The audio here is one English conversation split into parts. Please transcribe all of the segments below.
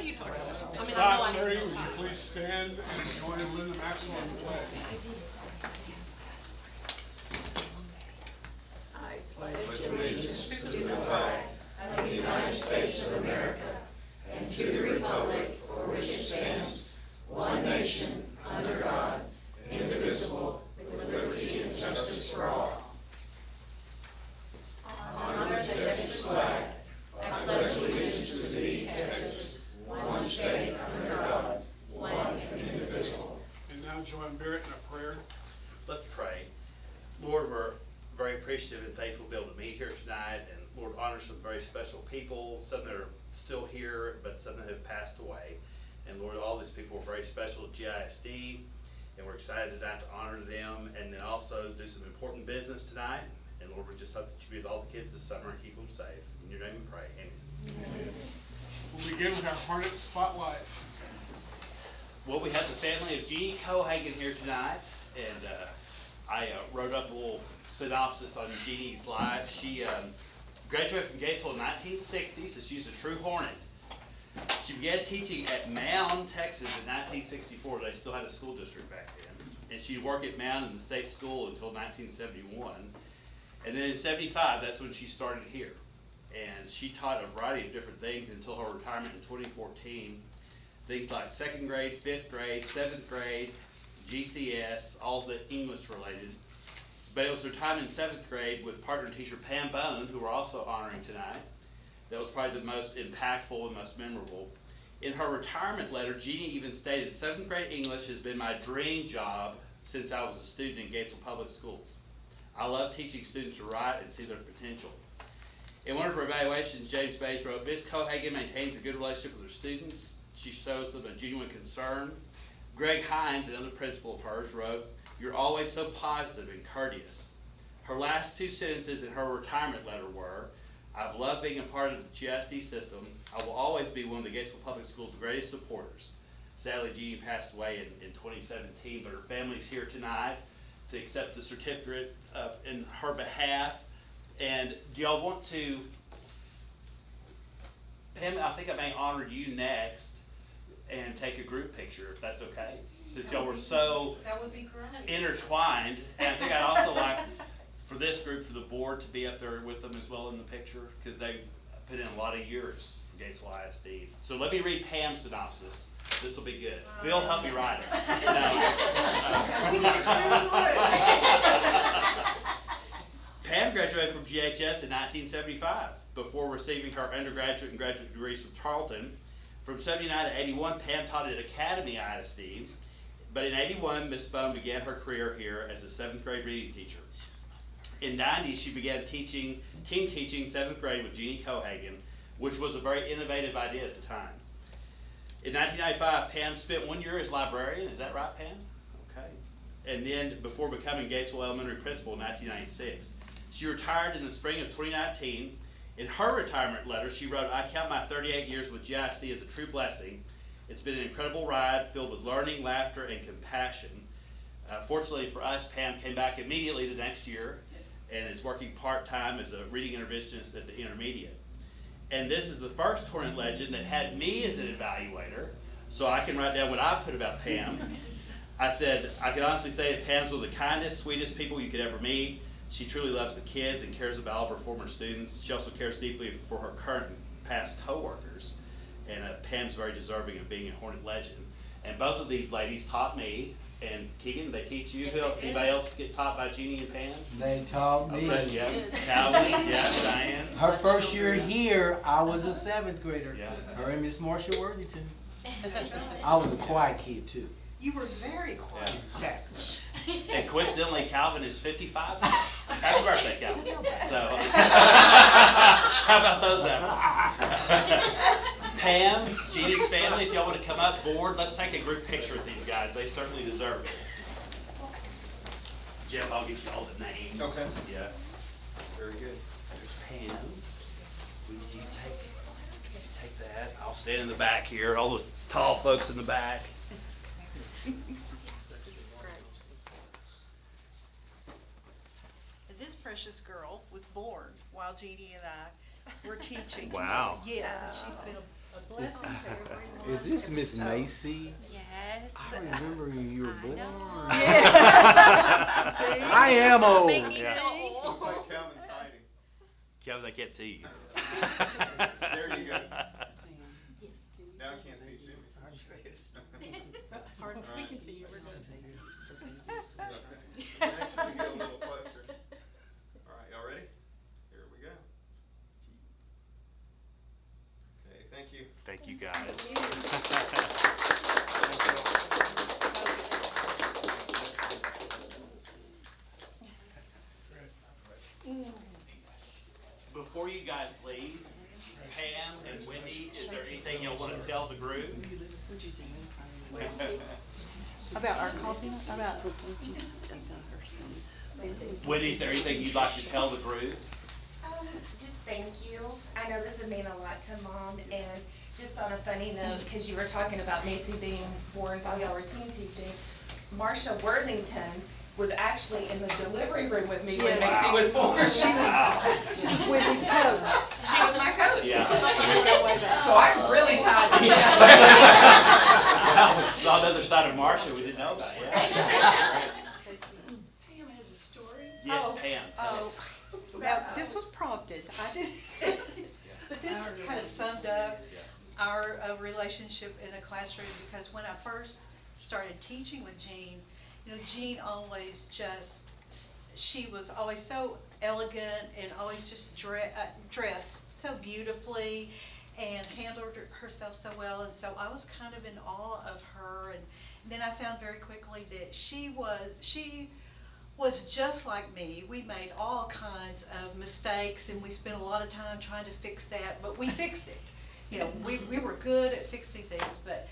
you talking about? I mean, I know Scott I Ferry, know. would you please stand and join Linda Maxwell in the pledge? I pledge allegiance to the flag of the United States of America and to the republic for which it stands, one nation, under God, indivisible, with liberty and justice for all. Honor the Texas flag. I pledge allegiance to thee, Texas, one state under God, one and indivisible. And now join Barrett in a prayer. Let's pray. Lord, we're very appreciative and thankful to be able to meet here tonight, and Lord, honor some very special people, some that are still here, but some that have passed away. And Lord, all these people are very special at GISD, and we're excited tonight to honor them, and then also do some important business tonight. And Lord, we just hope that you be with all the kids this summer and keep them safe. In your name we pray. Amen. We'll begin with our Hornet Spotlight. Well, we have the family of Jeannie Cohagen here tonight, and I wrote up a little synopsis on Jeannie's life. She graduated from Gatesville in 1960, so she's a true Hornet. She began teaching at Mound, Texas in 1964. They still had a school district back then. And she worked at Mound in the state school until 1971. And then in 75, that's when she started here. And she taught a variety of different things until her retirement in 2014. Things like second grade, fifth grade, seventh grade, GCS, all the English related. But it was her time in seventh grade with partner teacher Pam Bone, who we're also honoring tonight, that was probably the most impactful and most memorable. In her retirement letter, Jeannie even stated, seventh grade English has been my dream job since I was a student in Gatesville Public Schools. I love teaching students to write and see their potential. In one of her evaluations, James Bates wrote, Ms. Cohagen maintains a good relationship with her students. She shows them a genuine concern. Greg Hines, another principal of hers, wrote, you're always so positive and courteous. Her last two sentences in her retirement letter were, I've loved being a part of the GISD system. I will always be one of the Gatesville Public Schools' greatest supporters. Sadly, Jeannie passed away in 2017, but her family's here tonight to accept the certificate in her behalf. And do y'all want to, Pam, I think I may honor you next and take a group picture, if that's okay. Since y'all were so that would be great. Intertwined. And I think I'd also like for this group, for the board to be up there with them as well in the picture, because they put in a lot of years for Gatesville ISD. So let me read Pam's synopsis. This will be good. Phil, help me write it. Pam graduated from GHS in 1975 before receiving her undergraduate and graduate degrees from Tarleton. From 79 to 81, Pam taught at Academy ISD, but in 81, Ms. Bone began her career here as a 7th grade reading teacher. In 90, she began team teaching 7th grade with Jeannie Cohagen, which was a very innovative idea at the time. In 1995, Pam spent 1 year as librarian. Is that right, Pam? Okay. And then before becoming Gatesville Elementary Principal in 1996. She retired in the spring of 2019. In her retirement letter, she wrote, I count my 38 years with GISD as a true blessing. It's been an incredible ride filled with learning, laughter, and compassion. Fortunately for us, Pam came back immediately the next year and is working part-time as a reading interventionist at the intermediate. And this is the first Hornet Legend that had me as an evaluator, so I can write down what I put about Pam. I said, I can honestly say that Pam's one of the kindest, sweetest people you could ever meet. She truly loves the kids and cares about all of her former students. She also cares deeply for her current and past co-workers. And Pam's very deserving of being a Hornet Legend. And both of these ladies taught me. And Keegan, they teach you? Yes, Anybody else get taught by Jeannie and Pam? They taught me. Okay, yeah. Calvin, yeah, Diane. Her first year here, I was a 7th grader. Yeah. Her and Miss Marcia Worthington. I was a quiet kid too. You were very quiet. Exactly. And coincidentally, Calvin is 55. Happy birthday, Calvin. So, how about those apples? Pam, Jeannie's family, if y'all want to come up, board, let's take a group picture with these guys. They certainly deserve it. Jeff, I'll get you all the names. Okay. Yeah. Very good. There's Pam's. Will you take that? I'll stand in the back here. All the tall folks in the back. This precious girl was born while Jeannie and I were teaching. Wow. Yes, and she's been a blessing to everyone. Is this Miss Macy? Yes. I remember when you were I born. know. See? I am old. Make me Yeah. feel old. Looks like Calvin's hiding. Kevin, I can't see you. There you go. Yes. Now I can't see Jimmy. Pardon? We can see you. We're Actually get a little closer. All right, y'all ready? Here we go. Okay, thank you. Thank you, guys. Before you guys leave, Pam and Wendy, is there anything y'all want to tell the group? About our coffee? About. Wendy, is there anything you'd like to tell the group? Just thank you. I know this would mean a lot to Mom, and just on a funny note, because you were talking about Macy being born while y'all were teen teaching, Marsha Worthington was actually in the delivery room with me when Yes. Macy was born. She was Wendy's coach. She was my coach. Yeah. So I'm really tired. Wow, it's on the other side of Marcia we didn't know about. Yeah. Pam has a story. Yes, Pam. Tell us. Now, this was prompted. I did, but this kind of summed up our relationship in the classroom, because when I first started teaching with Jean, you know, Jean always just, she was always so elegant and always just dressed so beautifully and handled herself so well, and so I was kind of in awe of her. And then I found very quickly that she was just like me. We made all kinds of mistakes, and we spent a lot of time trying to fix that, but we fixed it. You know, we were good at fixing things, but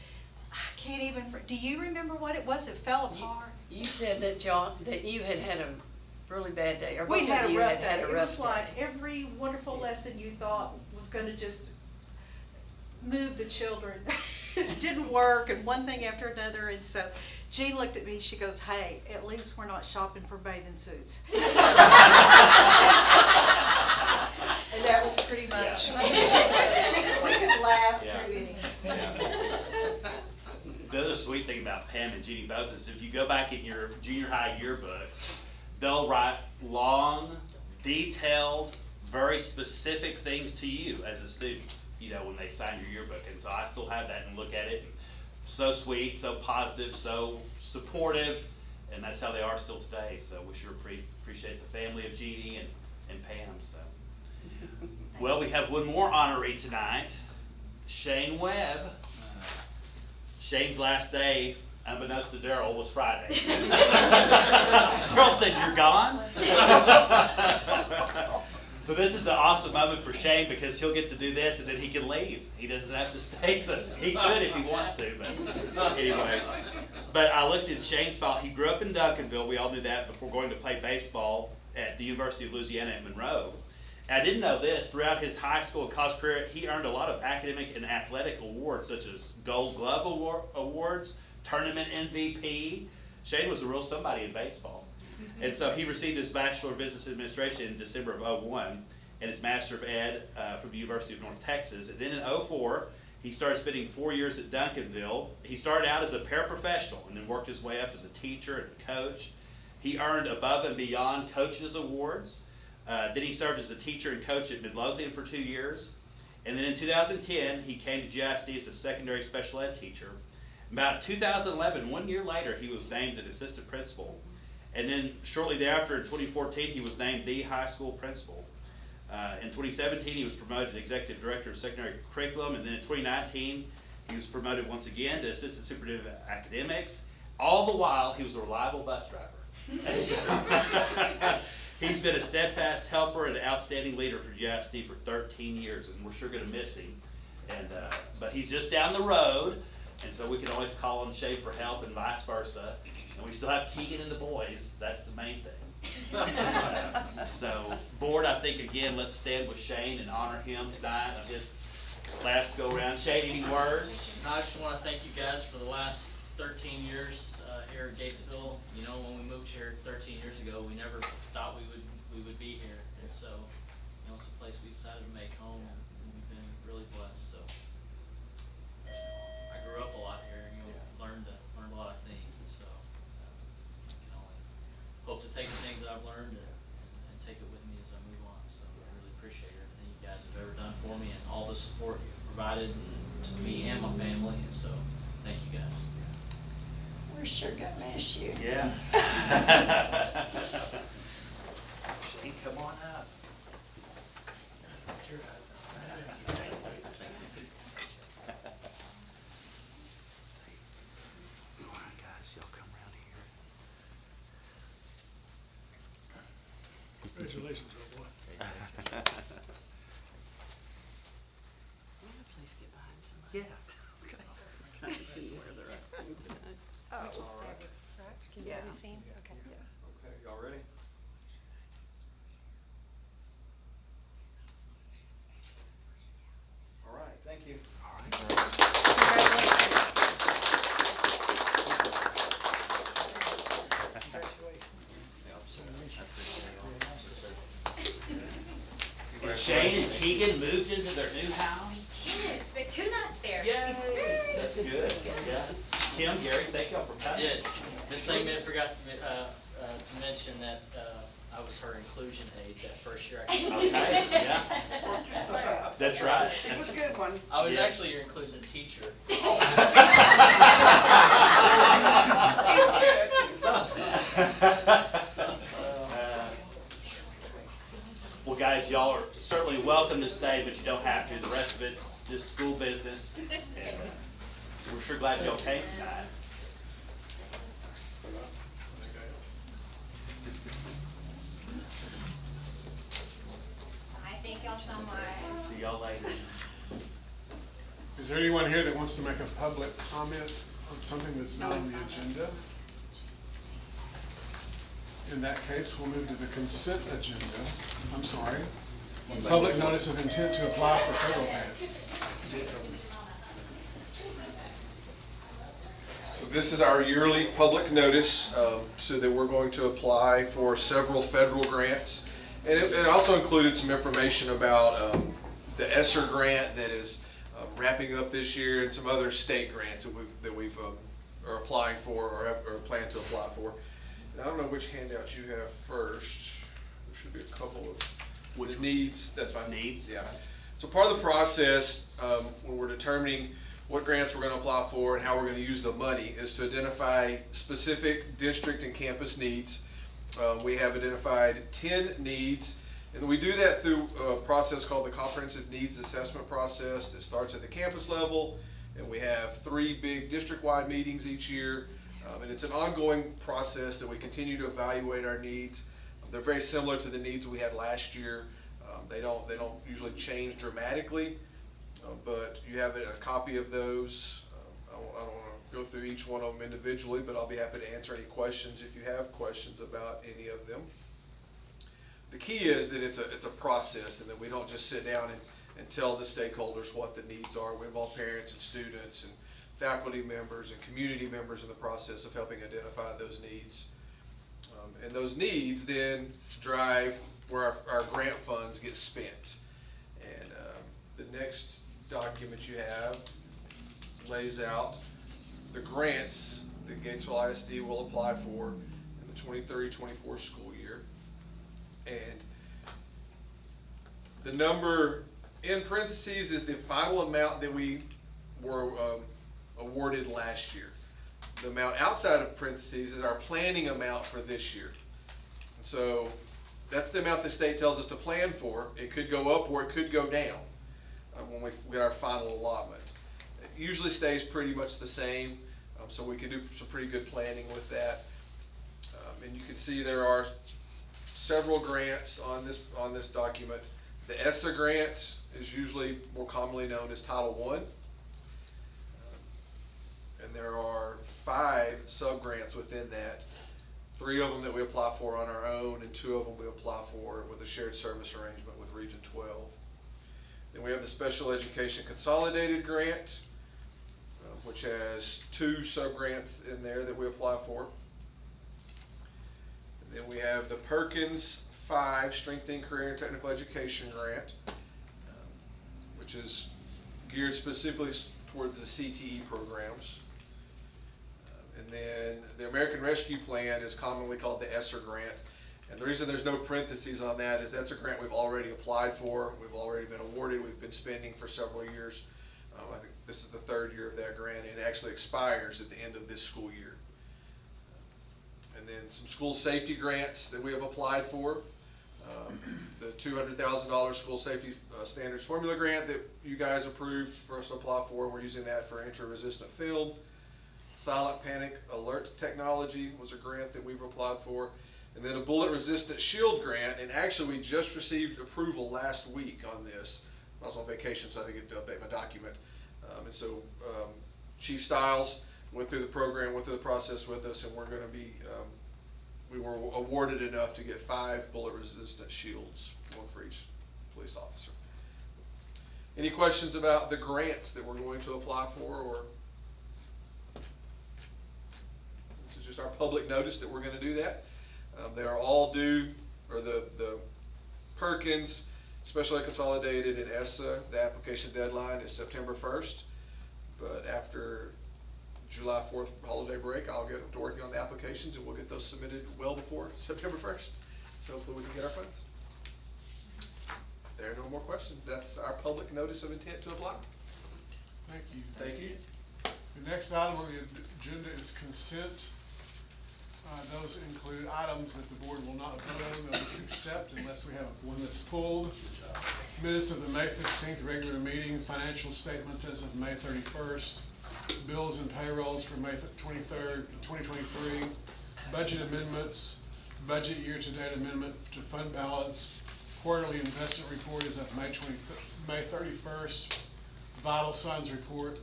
I can't even, do you remember what it was that fell apart? You said that that you had had a really bad day, or We both had of a you rough had day. had a It rough was day. like every wonderful lesson you thought was gonna just move the children didn't work, and one thing after another. And so Jean looked at me, she goes, "Hey, at least we're not shopping for bathing suits." And that was pretty much, we could laugh Yeah. through anything. The other sweet thing about Pam and Jeannie both is if you go back in your junior high yearbooks, they'll write long, detailed, very specific things to you as a student, you know, when they sign your yearbook. And so I still have that and look at it. And so sweet, so positive, so supportive, and that's how they are still today. So we sure appreciate the family of Jeannie and Pam. So, well, we have one more honoree tonight, Shane Webb. Shane's last day, unbeknownst to Daryl, was Friday. Daryl said, "You're gone?" So this is an awesome moment for Shane, because he'll get to do this and then he can leave. He doesn't have to stay. So he could if he wants to, but anyway. But I looked at Shane's file. He grew up in Duncanville. We all knew that before going to play baseball at the University of Louisiana at Monroe. And I didn't know this. Throughout his high school and college career, he earned a lot of academic and athletic awards, such as Gold Glove Awards, Tournament MVP. Shane was a real somebody in baseball. And so he received his Bachelor of Business Administration in December of 2001 and his Master of Ed from the University of North Texas. And then in 2004, he started spending 4 years at Duncanville. He started out as a paraprofessional and then worked his way up as a teacher and a coach. He earned Above and Beyond Coaches Awards. Then he served as a teacher and coach at Midlothian for 2 years. And then in 2010, he came to GISD as a secondary special ed teacher. About 2011, 1 year later, he was named an assistant principal. And then shortly thereafter, in 2014, he was named the high school principal. In 2017, he was promoted to executive director of secondary curriculum. And then in 2019, he was promoted once again to assistant superintendent of academics. All the while, he was a reliable bus driver. And so, he's been a steadfast helper and an outstanding leader for GISD for 13 years, and we're sure going to miss him. And but he's just down the road, and so we can always call on Shane for help and vice versa. And we still have Keegan and the boys. That's the main thing. So, board, I think, again, let's stand with Shane and honor him tonight on his last go-around. Shane, any words? I just want to thank you guys for the last 13 years here at Gatesville. You know, when we moved here 13 years ago, we never thought we would be here, and so, you know, it's a place we decided to make home, and we've been really blessed. So, the support you provided to me and my family, and so thank you guys. We're sure gonna miss you. Yeah. Shane, come on up. All right, guys, y'all come around here. Congratulations, old boy. Please get behind somebody. Yeah. I didn't wear the right thing tonight. Oh, All right. can you be seen? Okay. Okay, y'all ready? All right, thank you. All right. And Shane and Keegan moved into their new house. Yes, spent 2 nights there. Yay! That's good. Yeah. Kim, Gary, thank y'all for coming. Did Miss Amen forgot to mention that I was her inclusion aide that first year. Okay, yeah. That's right. It was a good one. I was Yeah. actually your inclusion teacher. Well, guys, y'all are certainly welcome to stay, but you don't have to. The rest of it's just school business. And we're sure glad y'all came tonight. I think y'all so much. See y'all later. Is there anyone here that wants to make a public comment on something that's not on the agenda? In that case, we'll move to the consent agenda. I'm sorry. Public notice of intent to apply for federal grants. So this is our yearly public notice, so that we're going to apply for several federal grants. And it also included some information about the ESSER grant that is wrapping up this year, and some other state grants that we've are applying for or plan to apply for. And I don't know which handouts you have first. There should be a couple of Which needs. That's fine. Needs? Yeah. So part of the process when we're determining what grants we're going to apply for and how we're going to use the money is to identify specific district and campus needs. We have identified 10 needs, and we do that through a process called the Comprehensive Needs Assessment Process that starts at the campus level, and we have 3 big district-wide meetings each year, and it's an ongoing process that we continue to evaluate our needs. They're very similar to the needs we had last year. They don't usually change dramatically, but you have a copy of those. I don't want to go through each one of them individually, but I'll be happy to answer any questions if you have questions about any of them. The key is that it's a process, and that we don't just sit down and tell the stakeholders what the needs are. We involve parents and students and faculty members and community members in the process of helping identify those needs. And those needs then drive where our grant funds get spent. And the next document you have lays out the grants that Gatesville ISD will apply for in the 23-24 school year. And the number in parentheses is the final amount that we were awarded last year. The amount outside of parentheses is our planning amount for this year. And so that's the amount the state tells us to plan for. It could go up or it could go down when we get our final allotment. It usually stays pretty much the same, so we can do some pretty good planning with that. And you can see there are several grants on this document. The ESSA grant is usually more commonly known as Title I. And there are 5 sub-grants within that. 3 of them that we apply for on our own, and 2 of them we apply for with a shared service arrangement with Region 12. Then we have the Special Education Consolidated Grant, which has 2 sub-grants in there that we apply for. And then we have the Perkins 5 Strengthening Career and Technical Education Grant, which is geared specifically towards the CTE programs. And then the American Rescue Plan is commonly called the ESSER grant, And the reason there's no parentheses on that is that's a grant we've already applied for, we've already been awarded, we've been spending for several years. I think this is the third year of that grant, and it actually expires at the end of this school year. And then some school safety grants that we have applied for. The $200,000 school safety standards formula grant that you guys approved for us to apply for, and we're using that for intra-resistant film. Silent panic alert technology was a grant that we've applied for. And then a bullet resistant shield grant, and actually we just received approval last week on this. I was on vacation, so I didn't get to update my document. And so Chief Stiles went through the program, went through the process with us, and we're going to be, we were awarded enough to get 5 bullet resistant shields, 1 for each police officer. Any questions about the grants that we're going to apply for, or this is just our public notice that we're going to do that. They are all due, or the Perkins, Special Ed Consolidated, and ESSA, the application deadline is September 1st. But after July 4th holiday break, I'll get to working on the applications, and we'll get those submitted well before September 1st. So hopefully we can get our funds. If there are no more questions, that's our public notice of intent to apply. Thank you. Thank you. The next item on the agenda is consent. Those include items that the board will not vote on, those accept unless we have one that's pulled. Minutes of the May 15th regular meeting, financial statements as of May 31st, bills and payrolls for May 23rd, 2023, budget amendments, budget year-to-date amendment to fund balance, quarterly investment report is of May 31st, vital signs report,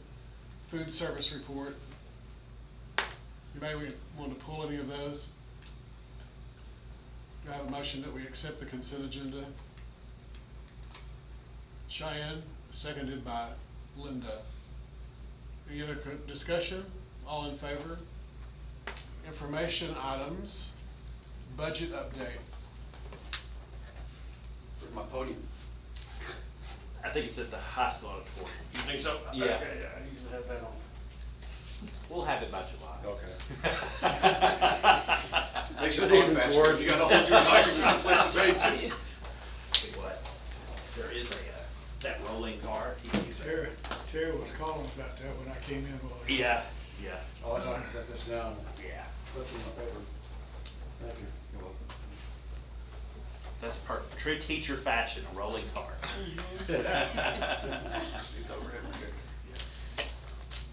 food service report. Anybody want to pull any of those? Do I have a motion that we accept the consent agenda? Cheyenne, seconded by Linda. Any other discussion? All in favor? Information items, budget update. Where's my podium? I think it's at the high school auditorium. You think so? Yeah. Okay, yeah, I usually have that on. We'll have it by July. Okay. Make sure it's on fast. You gotta hold your microphone and flip the pages. Hey, what? There is a, that rolling car. Terry was calling about that when I came in. Yeah. Oh, I can set this down. Yeah. Flip through my papers. Thank you. You're welcome. That's perfect. True teacher fashion, a rolling car.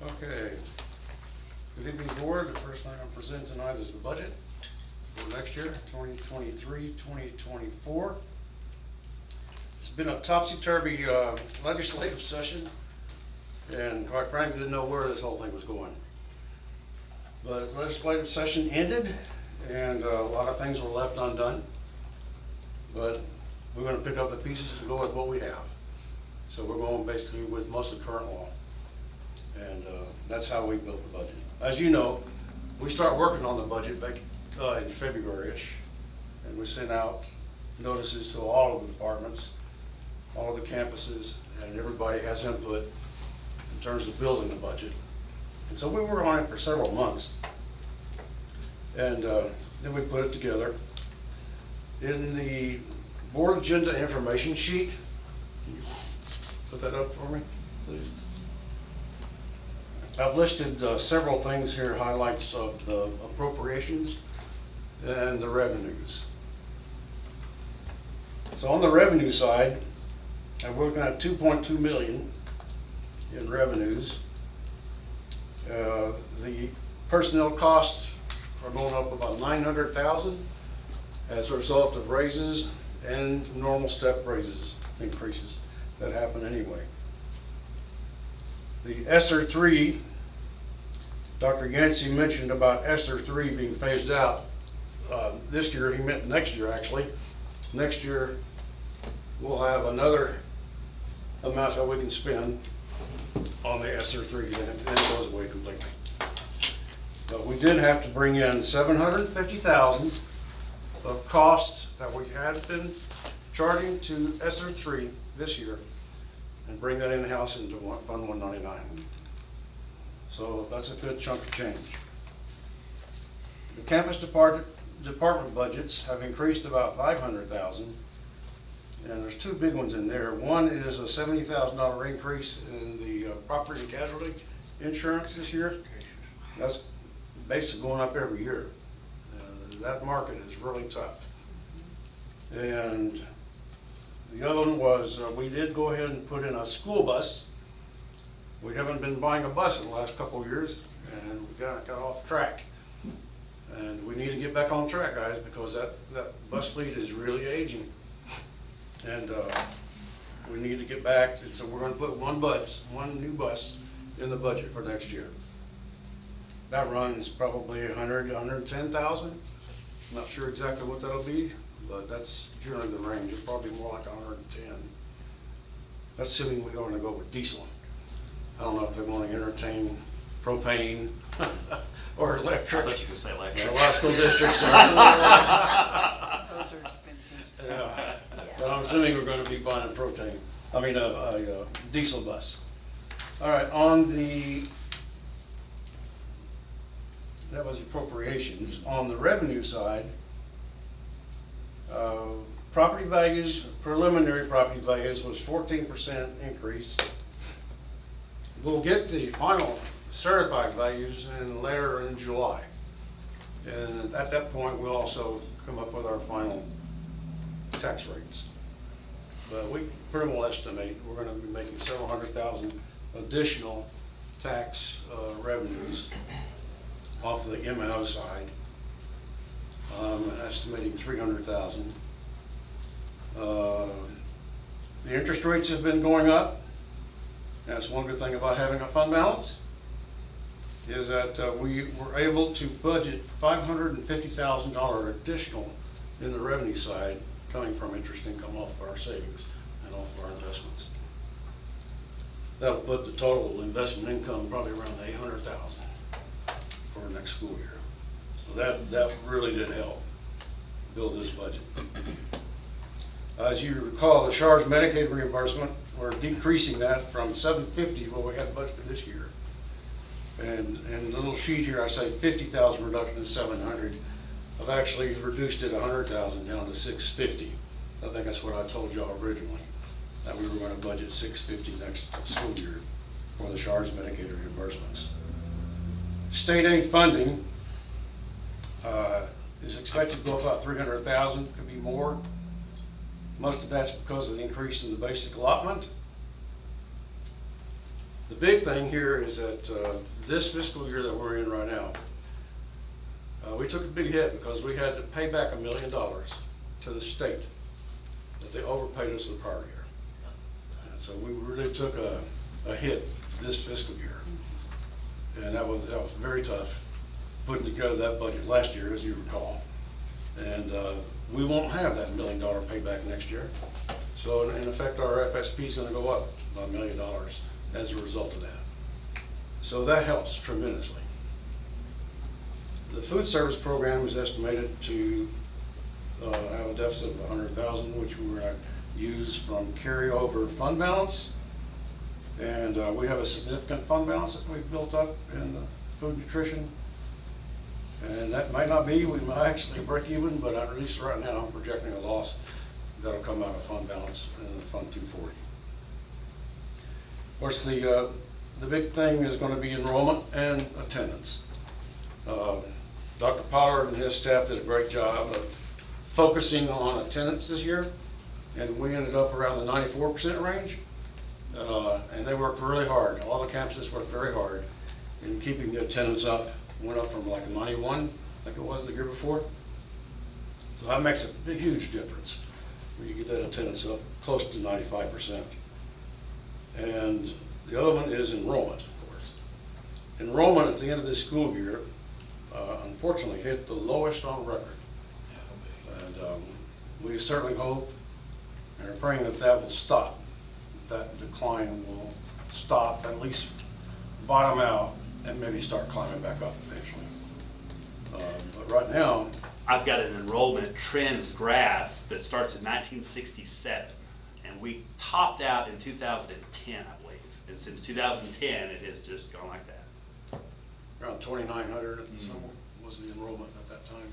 Okay. Good evening, board. The first thing I'll present tonight is the budget for next year, 2023-2024. It's been a topsy-turvy legislative session, and quite frankly, didn't know where this whole thing was going. But legislative session ended, and a lot of things were left undone. But we're going to pick up the pieces and go with what we have. So we're going basically with mostly current law. And that's how we built the budget. As you know, we start working on the budget back in February-ish. And we sent out notices to all of the departments, all of the campuses, and everybody has input in terms of building the budget. And so we were on it for several months. And then we put it together. In the board agenda information sheet, can you put that up for me, please? I've listed several things here, highlights of the appropriations and the revenues. So on the revenue side, I'm looking at 2.2 million in revenues. The personnel costs are going up about 900,000 as a result of raises and normal step raises increases that happen anyway. The ESSER 3, Dr. Yancey mentioned ESSER 3 being phased out this year. He meant next year, actually. Next year, we'll have another amount that we can spend on the ESSER 3, and it goes away completely. But we did have to bring in $750,000 of costs that we had been charging to ESSER 3 this year, and bring that in-house into Fund 199. So that's a good chunk of change. The campus department department budgets have increased about 500,000. And there's two big ones in there. One is a $70,000 increase in the property and casualty insurance this year. That's basically going up every year. That market is really tough. And the other one was we did go ahead and put in a school bus. We haven't been buying a bus in the last couple of years, and we got off track. And we need to get back on track, guys, because that bus fleet is really aging. And we need to get back, so we're gonna put one new bus in the budget for next year. That runs probably 100 to 110,000. Not sure exactly what that'll be, but that's generally the range. It's probably more like 110. That's assuming we're going to go with diesel. I don't know if they want to entertain propane or electric. I thought you could say electric. A lot of school districts are. Those are expensive. Yeah. But I'm assuming we're going to be buying a diesel bus. All right, that was appropriations. On the revenue side, property values, preliminary property values was 14% increase. We'll get the final certified values later in July. And at that point, we'll also come up with our final tax rates. But we pretty well estimate we're going to be making several $100,000 additional tax revenues off the M&O side. Estimating 300,000. The interest rates have been going up. That's one good thing about having a fund balance, is that we were able to budget $550,000 additional in the revenue side coming from interest income off of our savings and off of our investments. That'll put the total investment income probably around 800,000 for next school year. So that really did help build this budget. As you recall, the SHARS Medicaid reimbursement, we're decreasing that from $750 what we had budgeted this year. And in the little sheet here, I say 50,000 reduction to 700. I've actually reduced it 100,000 down to 650. I think that's what I told y'all originally, that we were going to budget 650 next school year for the SHARS Medicaid reimbursements. State aid funding is expected to go up about 300,000, could be more. Most of that's because of the increase in the basic allotment. The big thing here is that this fiscal year that we're in right now, we took a big hit because we had to pay back $1 million to the state that they overpaid us the prior year. And so we really took a hit this fiscal year. And that was very tough putting together that budget last year, as you recall. And we won't have that $1 million payback next year. So in effect, our FSP is going to go up by $1 million as a result of that. So that helps tremendously. The food service program is estimated to have a deficit of 100,000, which we're going to use from carryover fund balance. And we have a significant fund balance that we've built up in food nutrition. And that might not be, we might actually break even, but at least right now I'm projecting a loss that'll come out of fund balance and Fund 240. Of course, the big thing is going to be enrollment and attendance. Dr. Pollard and his staff did a great job of focusing on attendance this year, and we ended up around the 94% range. And they worked really hard. All the campuses worked very hard in keeping the attendance up. Went up from like 91, like it was the year before. So that makes a big, huge difference when you get that attendance up close to 95%. And the other one is enrollment, of course. Enrollment at the end of this school year, unfortunately, hit the lowest on record. And we certainly hope and are praying that that will stop. That decline will stop, at least bottom out, and maybe start climbing back up eventually. But right now, I've got an enrollment trends graph that starts in 1967, and we topped out in 2010, I believe. And since 2010, it has just gone like that. around 2,900 was the enrollment at that time.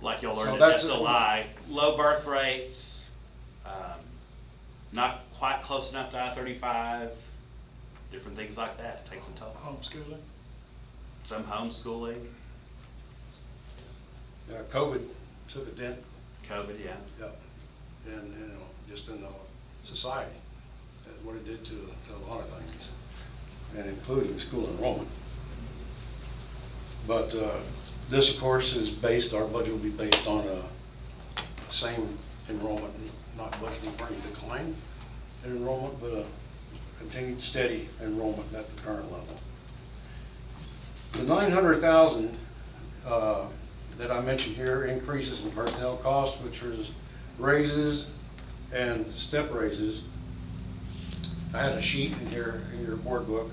like y'all So learned at that's- SLI, low birth rates, not quite close enough to I-35, different things like that, takes a toll. Homeschooling. Some homeschooling, COVID took a dent. COVID, yeah. Yep. And, you know, just in the society, and what it did to a lot of things, and including school enrollment. But this, of course, is based, our budget will be based on a same enrollment, not budgeting for any decline in enrollment, but a continued steady enrollment at the current level. The 900,000 that I mentioned here, increases in personnel costs, which is raises and step raises. I had a sheet in here in your board book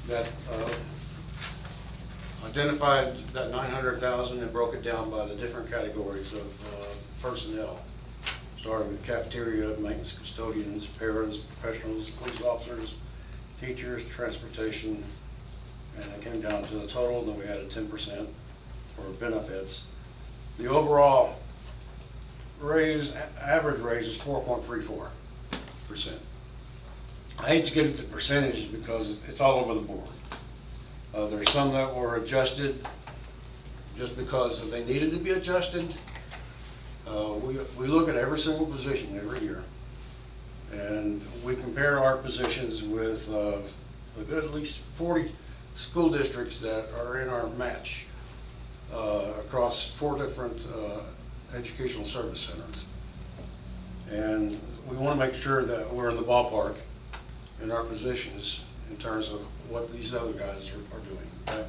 that identified that 900,000 and broke it down by the different categories of personnel, starting with cafeteria, maintenance custodians, paras, professionals, police officers, teachers, transportation, and it came down to the total, and then we added 10% for benefits. The overall raise, average raise is 4.34%. I hate to get into percentages because it's all over the board. There's some that were adjusted just because they needed to be adjusted. We look at every single position every year, and we compare our positions with a good at least 40 school districts that are in our match across 4 different educational service centers. And we want to make sure that we're in the ballpark in our positions in terms of what these other guys are doing. Okay?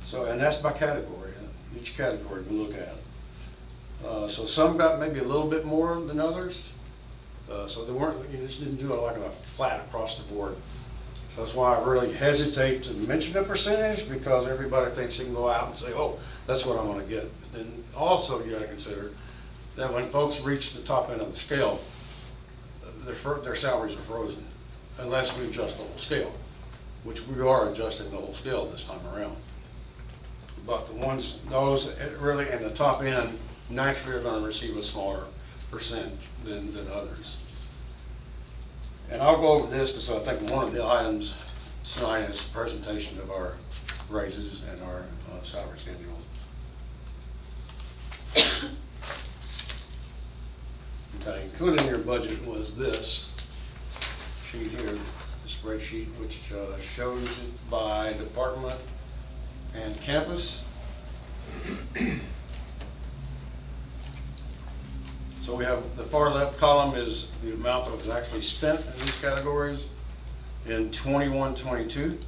So, and that's by category, each category we look at. So some got maybe a little bit more than others. So they weren't, you just didn't do it like a flat across the board. So that's why I really hesitate to mention a percentage, because everybody thinks they can go out and say, oh, that's what I'm gonna get. But then also you gotta consider that when folks reach the top end of the scale, their salaries are frozen unless we adjust the whole scale, which we are adjusting the whole scale this time around. But the ones, those really in the top end naturally are gonna receive a smaller percent than others. And I'll go over this because I think one of the items tonight is a presentation of our raises and our salary schedules. Okay, included in your budget was this sheet here, the spreadsheet, which shows it by department and campus. So we have the far left column is the amount that was actually spent in these categories in 21-22.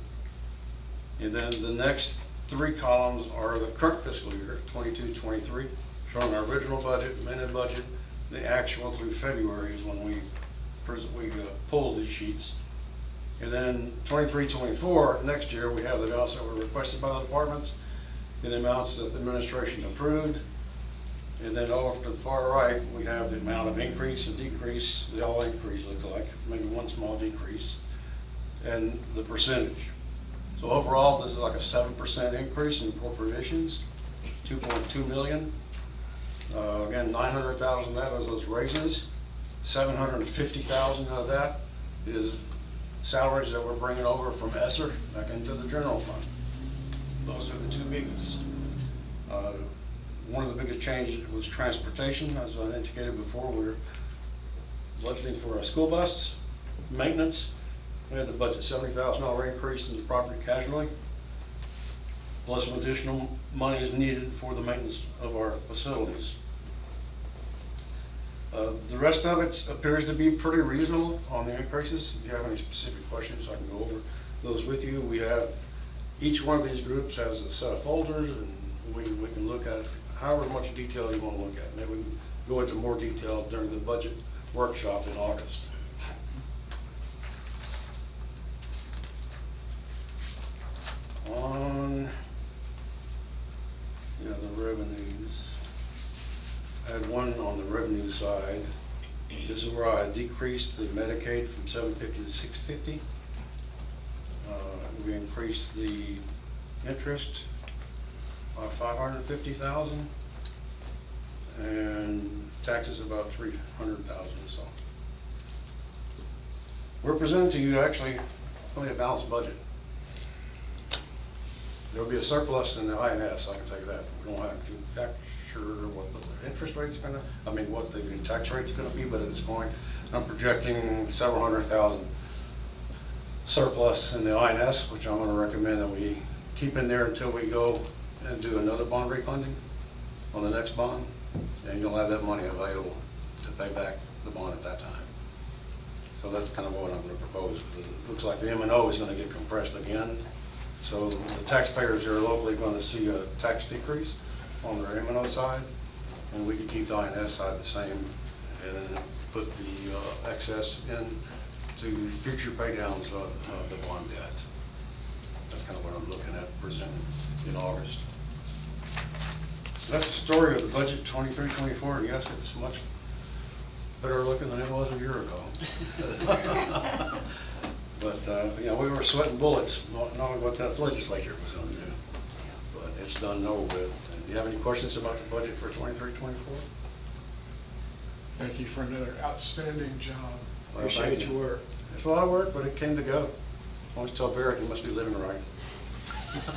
And then the next 3 columns are the current fiscal year, 22-23, showing our original budget, amended budget. The actual through February is when we pulled these sheets. And then 23-24, next year, we have the amounts that were requested by the departments and the amounts that the administration approved. And then over to the far right, we have the amount of increase and decrease. They all increase look like, maybe one small decrease, and the percentage. So overall, this is like a 7% increase in appropriations, 2.2 million. Again, 900,000 of that is those raises. 750,000 of that is salaries that we're bringing over from ESSER back into the general fund. Those are the 2 biggest. One of the biggest changes was transportation. As I indicated before, we were budgeting for a school bus maintenance. We had to budget $70,000 increase in the property casualty, plus some additional money is needed for the maintenance of our facilities. The rest of it appears to be pretty reasonable on the increases. If you have any specific questions, I can go over those with you. We have, each one of these groups has a set of folders, and we can look at however much detail you want to look at. Maybe we can go into more detail during the budget workshop in August. On the revenues, I had one on the revenue side. This is where I decreased the Medicaid from 750 to 650. We increased the interest by 550,000. and taxes about 300,000 or so. We're presenting to you actually only a balanced budget. There'll be a surplus in the INS, I can tell you that. We don't have exact sure what the interest rate's gonna, what the tax rate's gonna be, but at this point, I'm projecting several hundred thousand surplus in the INS, which I'm gonna recommend that we keep in there until we go and do another bond refunding on the next bond, and you'll have that money available to pay back the bond at that time. So that's kind of what I'm gonna propose. It looks like the M&O is gonna get compressed again. So the taxpayers here locally are gonna see a tax decrease on their M&O side, and we can keep the INS side the same and put the excess into future pay downs of the bond debt. That's kind of what I'm looking at presenting in August. So that's the story of the budget 23-24. Yes, it's much better looking than it was a year ago. But, we were sweating bullets, not knowing what that legislature was going to do. But it's done and over with. And do you have any questions about the budget for 23-24? Thank you for another outstanding job. Well, Appreciate thank your you. work. It's a lot of work, but it came to go. I always tell Barrett he must be living right.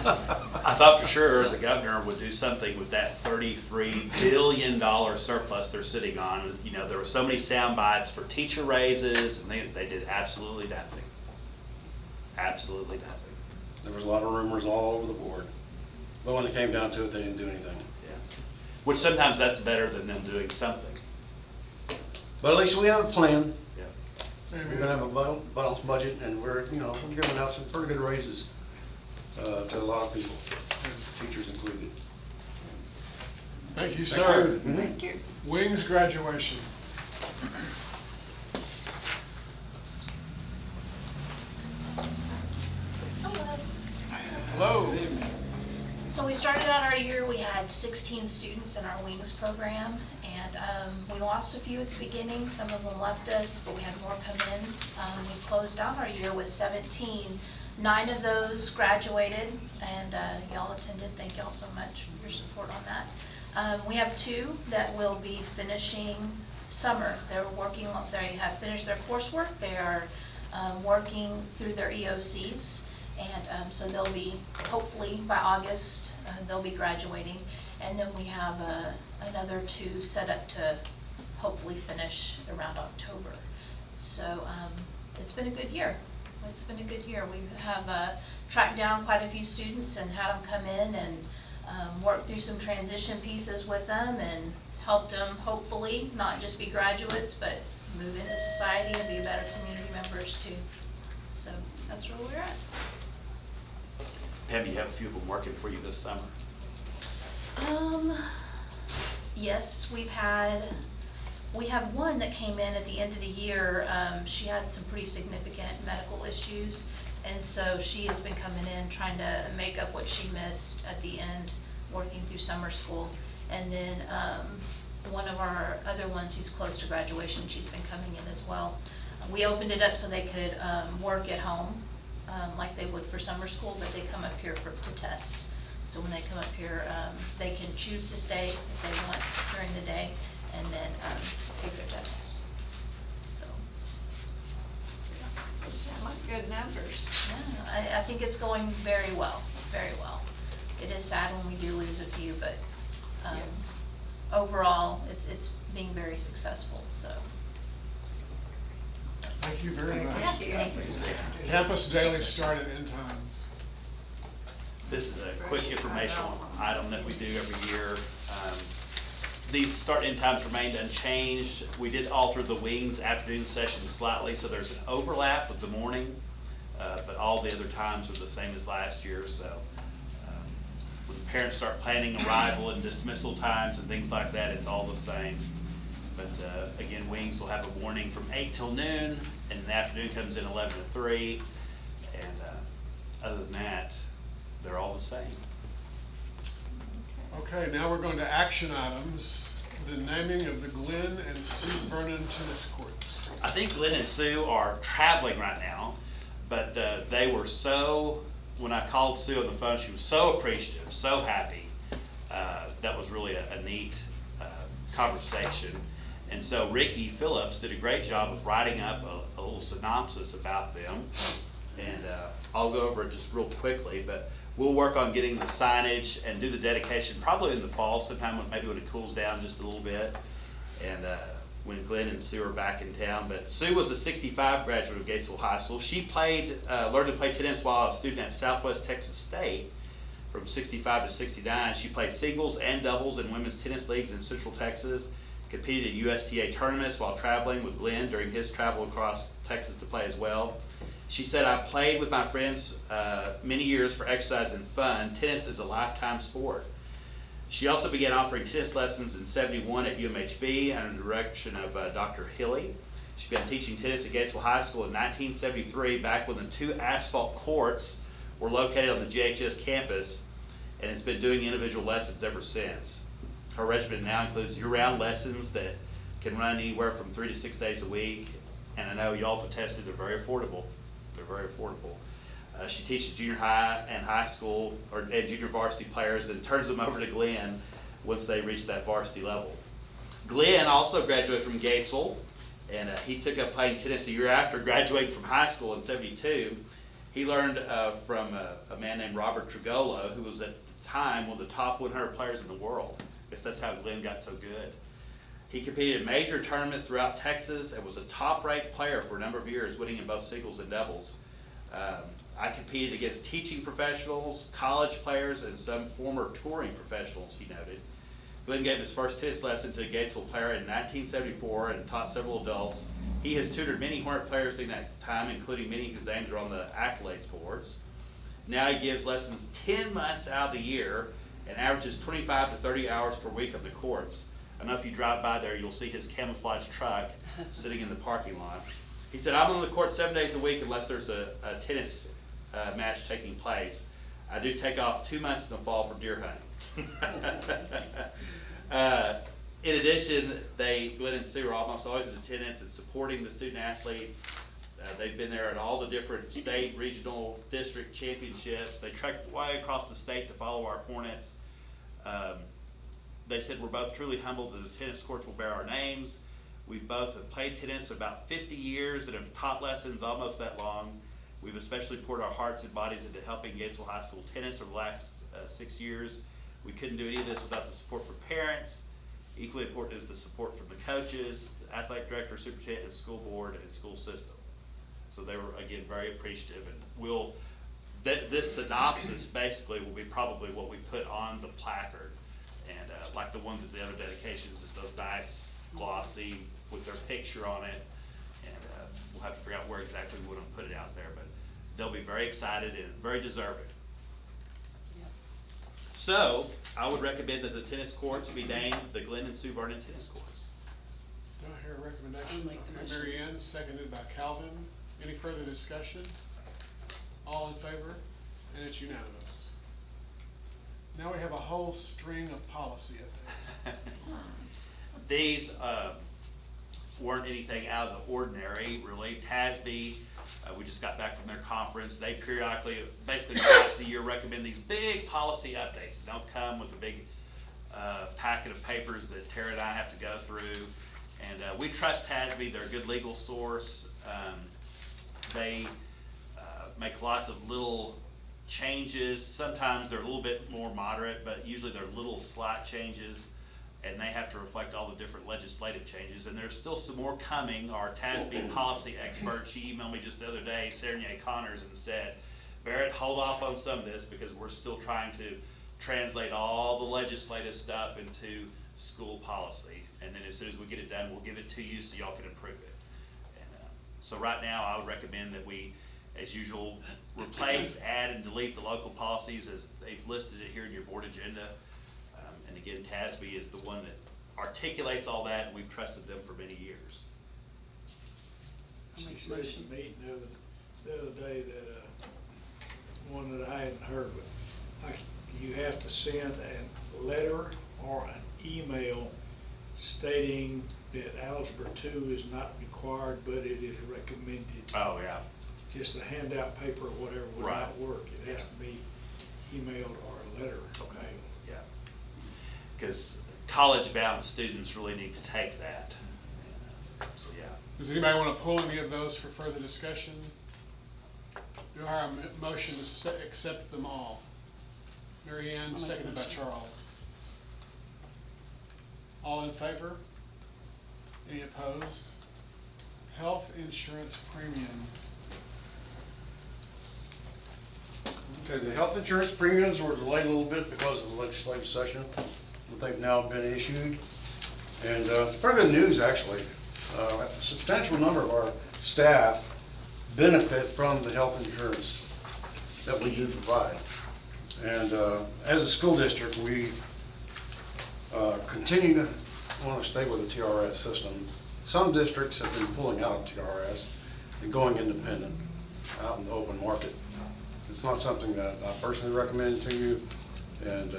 I thought for sure the governor would do something with that $33 billion surplus they're sitting on. You know, there were so many sound bites for teacher raises, and they did absolutely nothing. Absolutely nothing. There was a lot of rumors all over the board. But when it came down to it, they didn't do anything. Yeah. Which sometimes that's better than them doing something. But at least we have a plan. Yeah. Amen. We're gonna have a balanced budget, and we're giving out some pretty good raises to a lot of people, teachers included. Thank you, sir. Thank you. Wings graduation. Hello. So we started out our year, we had 16 students in our Wings program, and we lost a few at the beginning. Some of them left us, but we had more come in. We closed out our year with 17. 9 of those graduated, and y'all attended. Thank y'all so much for your support on that. We have 2 that will be finishing summer. They have finished their coursework. They are working through their EOCs. And so they'll be, hopefully by August, they'll be graduating. And then we have another 2 set up to hopefully finish around October. So it's been a good year. It's been a good year. We have tracked down quite a few students and had them come in and work through some transition pieces with them and helped them hopefully not just be graduates, but move into society and be better community members too. So that's where we're at. Pam, you have a few of them working for you this summer. Yes, we have one that came in at the end of the year. She had some pretty significant medical issues, and so she has been coming in trying to make up what she missed at the end, working through summer school. And then one of our other ones who's close to graduation, she's been coming in as well. We opened it up so they could work at home like they would for summer school, but they come up here to test. So when they come up here, they can choose to stay if they want during the day, and then take their tests. So, Those sound like good numbers. yeah, I think it's going very well, very well. It is sad when we do lose a few, but overall, it's being very successful, so. Thank you very much. Yeah, thanks. Campus daily start and end times. This is a quick informational item that we do every year. These start and end times remained unchanged. We did alter the Wings afternoon session slightly, so there's an overlap with the morning, but all the other times are the same as last year. So when parents start planning arrival and dismissal times and things like that, it's all the same. But again, Wings will have a morning from 8 till noon, and the afternoon comes in 11 to 3. And other than that, they're all the same. Okay, now we're going to action items. The naming of the Glenn and Sue Vernon tennis courts. I think Glenn and Sue are traveling right now, but they were so, when I called Sue on the phone, she was so appreciative, so happy. That was really a neat conversation. And so Ricky Phillips did a great job of writing up a little synopsis about them. And I'll go over it just real quickly, but we'll work on getting the signage and do the dedication probably in the fall sometime, maybe when it cools down just a little bit. And when Glenn and Sue are back in town. But Sue was a 65 graduate of Gatesville High School. She learned to play tennis while a student at Southwest Texas State from 65 to 69. She played singles and doubles in women's tennis leagues in Central Texas, competed in USTA tournaments while traveling with Glenn during his travel across Texas to play as well. She said, I played with my friends many years for exercise and fun. Tennis is a lifetime sport. She also began offering tennis lessons in '71 at UMHB under the direction of Dr. Hilly. She began teaching tennis at Gatesville High School in 1973, back when the 2 asphalt courts were located on the GHS campus, and has been doing individual lessons ever since. Her regimen now includes year-round lessons that can run anywhere from 3 to 6 days a week, and I know y'all have attested they're very affordable. They're very affordable. She teaches junior high and high school and junior varsity players and turns them over to Glenn once they reach that varsity level. Glenn also graduated from Gatesville, and he took up playing tennis a year after graduating from high school in '72. He learned from a man named Robert Trigolo, who was at the time one of the top 100 players in the world. I guess that's how Glenn got so good. He competed in major tournaments throughout Texas and was a top-ranked player for a number of years, winning in both singles and doubles. I competed against teaching professionals, college players, and some former touring professionals, he noted. Glenn gave his first tennis lesson to a Gatesville player in 1974 and taught several adults. He has tutored many Hornet players during that time, including many whose names are on the accolades boards. Now he gives lessons 10 months out of the year and averages 25 to 30 hours per week on the courts. I know if you drive by there, you'll see his camouflage truck sitting in the parking lot. He said, I'm on the court 7 days a week unless there's a tennis match taking place. I do take off 2 months in the fall for deer hunting. In addition, Glenn and Sue are almost always in attendance and supporting the student athletes. They've been there at all the different state, regional, district championships. They trekked way across the state to follow our Hornets. They said we're both truly humbled that the tennis courts will bear our names. We both have played tennis for about 50 years and have taught lessons almost that long. We've especially poured our hearts and bodies into helping Gatesville High School tennis over the last 6 years. We couldn't do any of this without the support from parents. Equally important is the support from the coaches, the athletic director, superintendent, and school board and school system. So they were, again, very appreciative. And this synopsis basically will be probably what we put on the placard. And like the ones at the other dedications, it's those nice, glossy, with their picture on it. And we'll have to figure out where exactly we want to put it out there. But they'll be very excited and very deserving. So, I would recommend that the tennis courts be named the Glenn and Sue Vernon Tennis Courts. Do I hear a recommendation? I'll make the Okay, motion. Mary Ann, seconded by Calvin. Any further discussion? All in favor? And it's unanimous. Now we have a whole string of policy updates. These weren't anything out of the ordinary, really. TASB, we just got back from their conference. They periodically, basically twice a year, recommend these big policy updates. They don't come with a big packet of papers that Tara and I have to go through. And we trust TASB. They're a good legal source. They make lots of little changes. Sometimes they're a little bit more moderate, but usually they're little slight changes, and they have to reflect all the different legislative changes. And there's still some more coming. Our TASB policy expert, she emailed me just the other day, Sarah Connors, and said, Barrett, hold off on some of this because we're still trying to translate all the legislative stuff into school policy. And then as soon as we get it done, we'll give it to you so y'all can approve it. And so right now, I would recommend that we, as usual, replace, add, and delete the local policies as they've listed it here in your board agenda. And again, TASB is the one that articulates all that, and we've trusted them for many years. I'll make She the said motion. at the meeting the other day that, one that I hadn't heard, but like you have to send a letter or an email stating that Algebra 2 is not required, but it is recommended. Oh, yeah. Just a handout paper or whatever would Right. not work. It has to be emailed or a letter. Okay. Yeah. Because college-bound students really need to take that. So, yeah. Does anybody want to pull any of those for further discussion? Do I have a motion to accept them all? Mary Ann, seconded by Charles. All in favor? Any opposed? Health insurance premiums. Okay, the health insurance premiums were delayed a little bit because of the legislative session, but they've now been issued. And it's pretty good news, actually. A substantial number of our staff benefit from the health insurance that we do provide. And as a school district, we continue to want to stay with the TRS system. Some districts have been pulling out of TRS and going independent out in the open market. It's not something that I personally recommend to you, and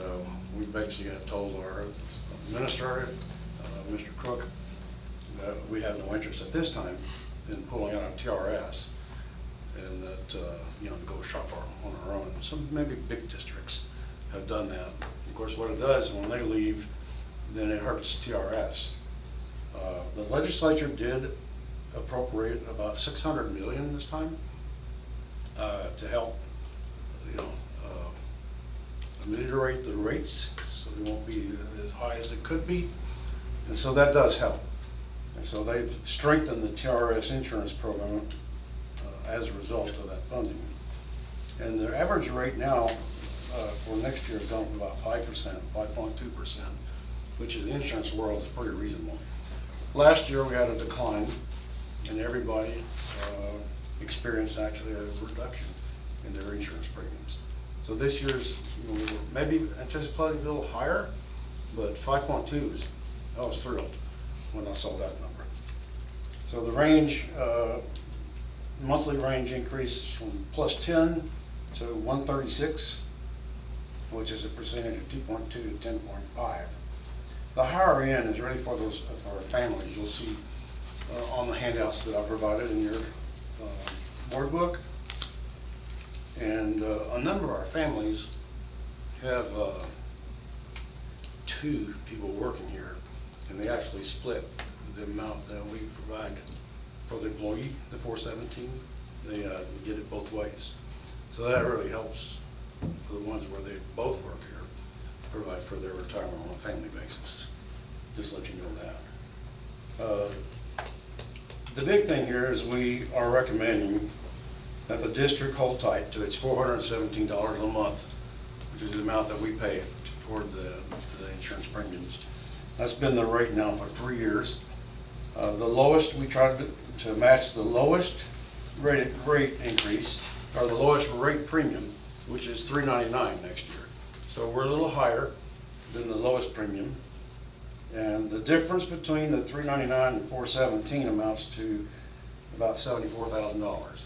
we basically have told our administrator, Mr. Crook, that we have no interest at this time in pulling out of TRS, and that go shop on our own. Some maybe big districts have done that. Of course, what it does when they leave, then it hurts TRS. The legislature did appropriate about $600 million this time to help, ameliorate the rates so they won't be as high as it could be, and so that does help. And so they've strengthened the TRS insurance program as a result of that funding. And the average rate now for next year is going to be about 5%, 5.2%, which in the insurance world is pretty reasonable. Last year we had a decline, and everybody experienced actually a reduction in their insurance premiums. So this year's, we were maybe anticipating a little higher, but 5.2 is, I was thrilled when I saw that number. So the range, monthly range increased from +10 to 136, which is a percentage of 2.2 to 10.5. The higher end is really for those for families. You'll see on the handouts that I provided in your board book. And a number of our families have 2 people working here, and they actually split the amount that we provide for the employee, the 417. They get it both ways. So that really helps for the ones where they both work here, provide for their retirement on a family basis. Just let you know that. The big thing here is we are recommending that the district hold tight to its $417 a month, which is the amount that we pay toward the insurance premiums. That's been the rate now for 3 years. The lowest, we tried to match the lowest rate increase, or the lowest rate premium, which is $399 next year. So we're a little higher than the lowest premium. And the difference between the $399 and $417 amounts to about $74,000.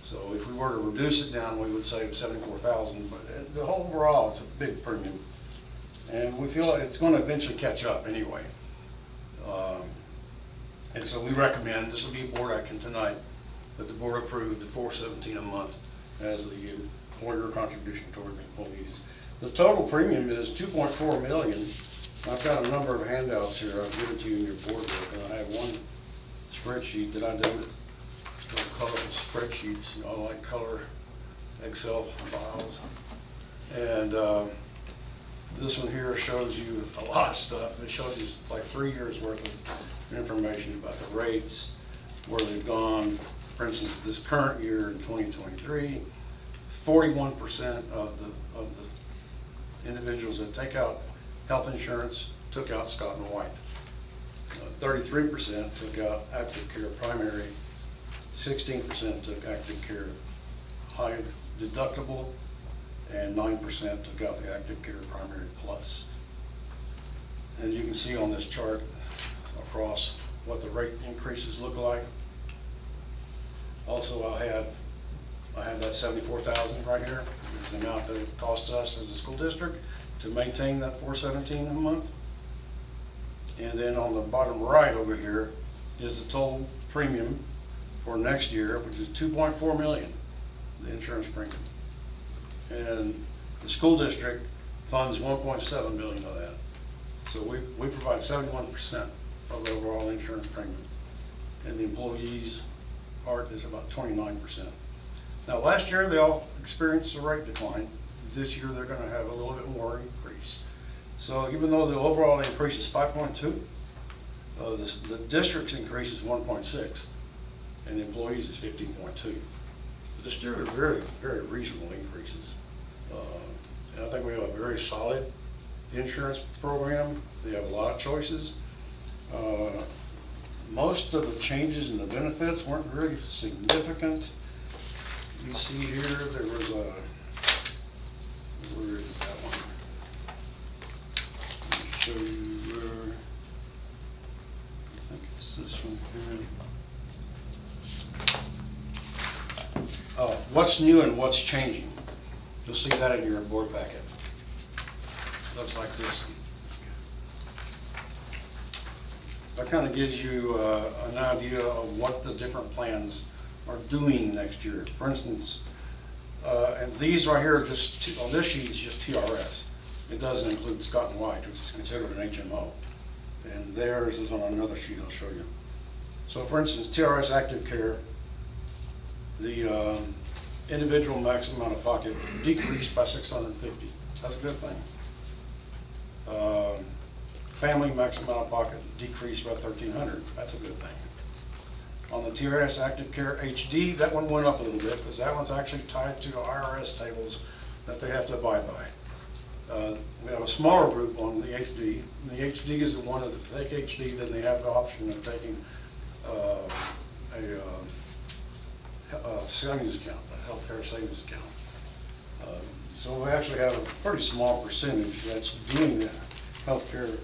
So if we were to reduce it down, we would save $74,000. But the overall, it's a big premium, and we feel like it's going to eventually catch up anyway. And so we recommend, this will be board action tonight, that the board approve the $417 a month as the employer contribution toward the employees. The total premium is $2.4 million. I've got a number of handouts here I've given to you in your board book, and I have one spreadsheet that I did. Color spreadsheets, I like color Excel files. And this one here shows you a lot of stuff. It shows you like 3 years worth of information about the rates, where they've gone. For instance, this current year in 2023, 41% of the individuals that take out health insurance took out Scott and White. 33% took out active care primary. 16% took active care high deductible, and 9% took out the active care primary plus. And you can see on this chart across what the rate increases look like. Also, I have that $74,000 right here. Is the amount that it costs us as a school district to maintain that $417 a month. And then on the bottom right over here is the total premium for next year, which is $2.4 million, the insurance premium. And the school district funds $1.7 million of that. So we provide 71% of the overall insurance premium, and the employees' part is about 29%. Now, last year, they all experienced a rate decline. This year, they're gonna have a little bit more increase. So even though the overall increase is 5.2, the district's increase is 1.6, and the employees is 15.2. But they're still very, very reasonable increases. And I think we have a very solid insurance program. They have a lot of choices. Most of the changes in the benefits weren't very significant. You see here, there was a, where is that one? Let me show you where, I think it's this one here. What's new and what's changing? You'll see that in your board packet. Looks like this. That kind of gives you an idea of what the different plans are doing next year. For instance, and these right here are just, on this sheet is just TRS. It doesn't include Scott and White, which is considered an HMO. And theirs is on another sheet I'll show you. So for instance, TRS Active Care, the individual maximum out of pocket decreased by $650. That's a good thing. Family maximum out of pocket decreased by $1,300. That's a good thing. On the TRS Active Care HD, that one went up a little bit because that one's actually tied to the IRS tables that they have to abide by. We have a smaller group on the HD. And the HD is the one that take HD, then they have the option of taking a savings account, a healthcare savings account. So we actually have a pretty small percentage that's doing the healthcare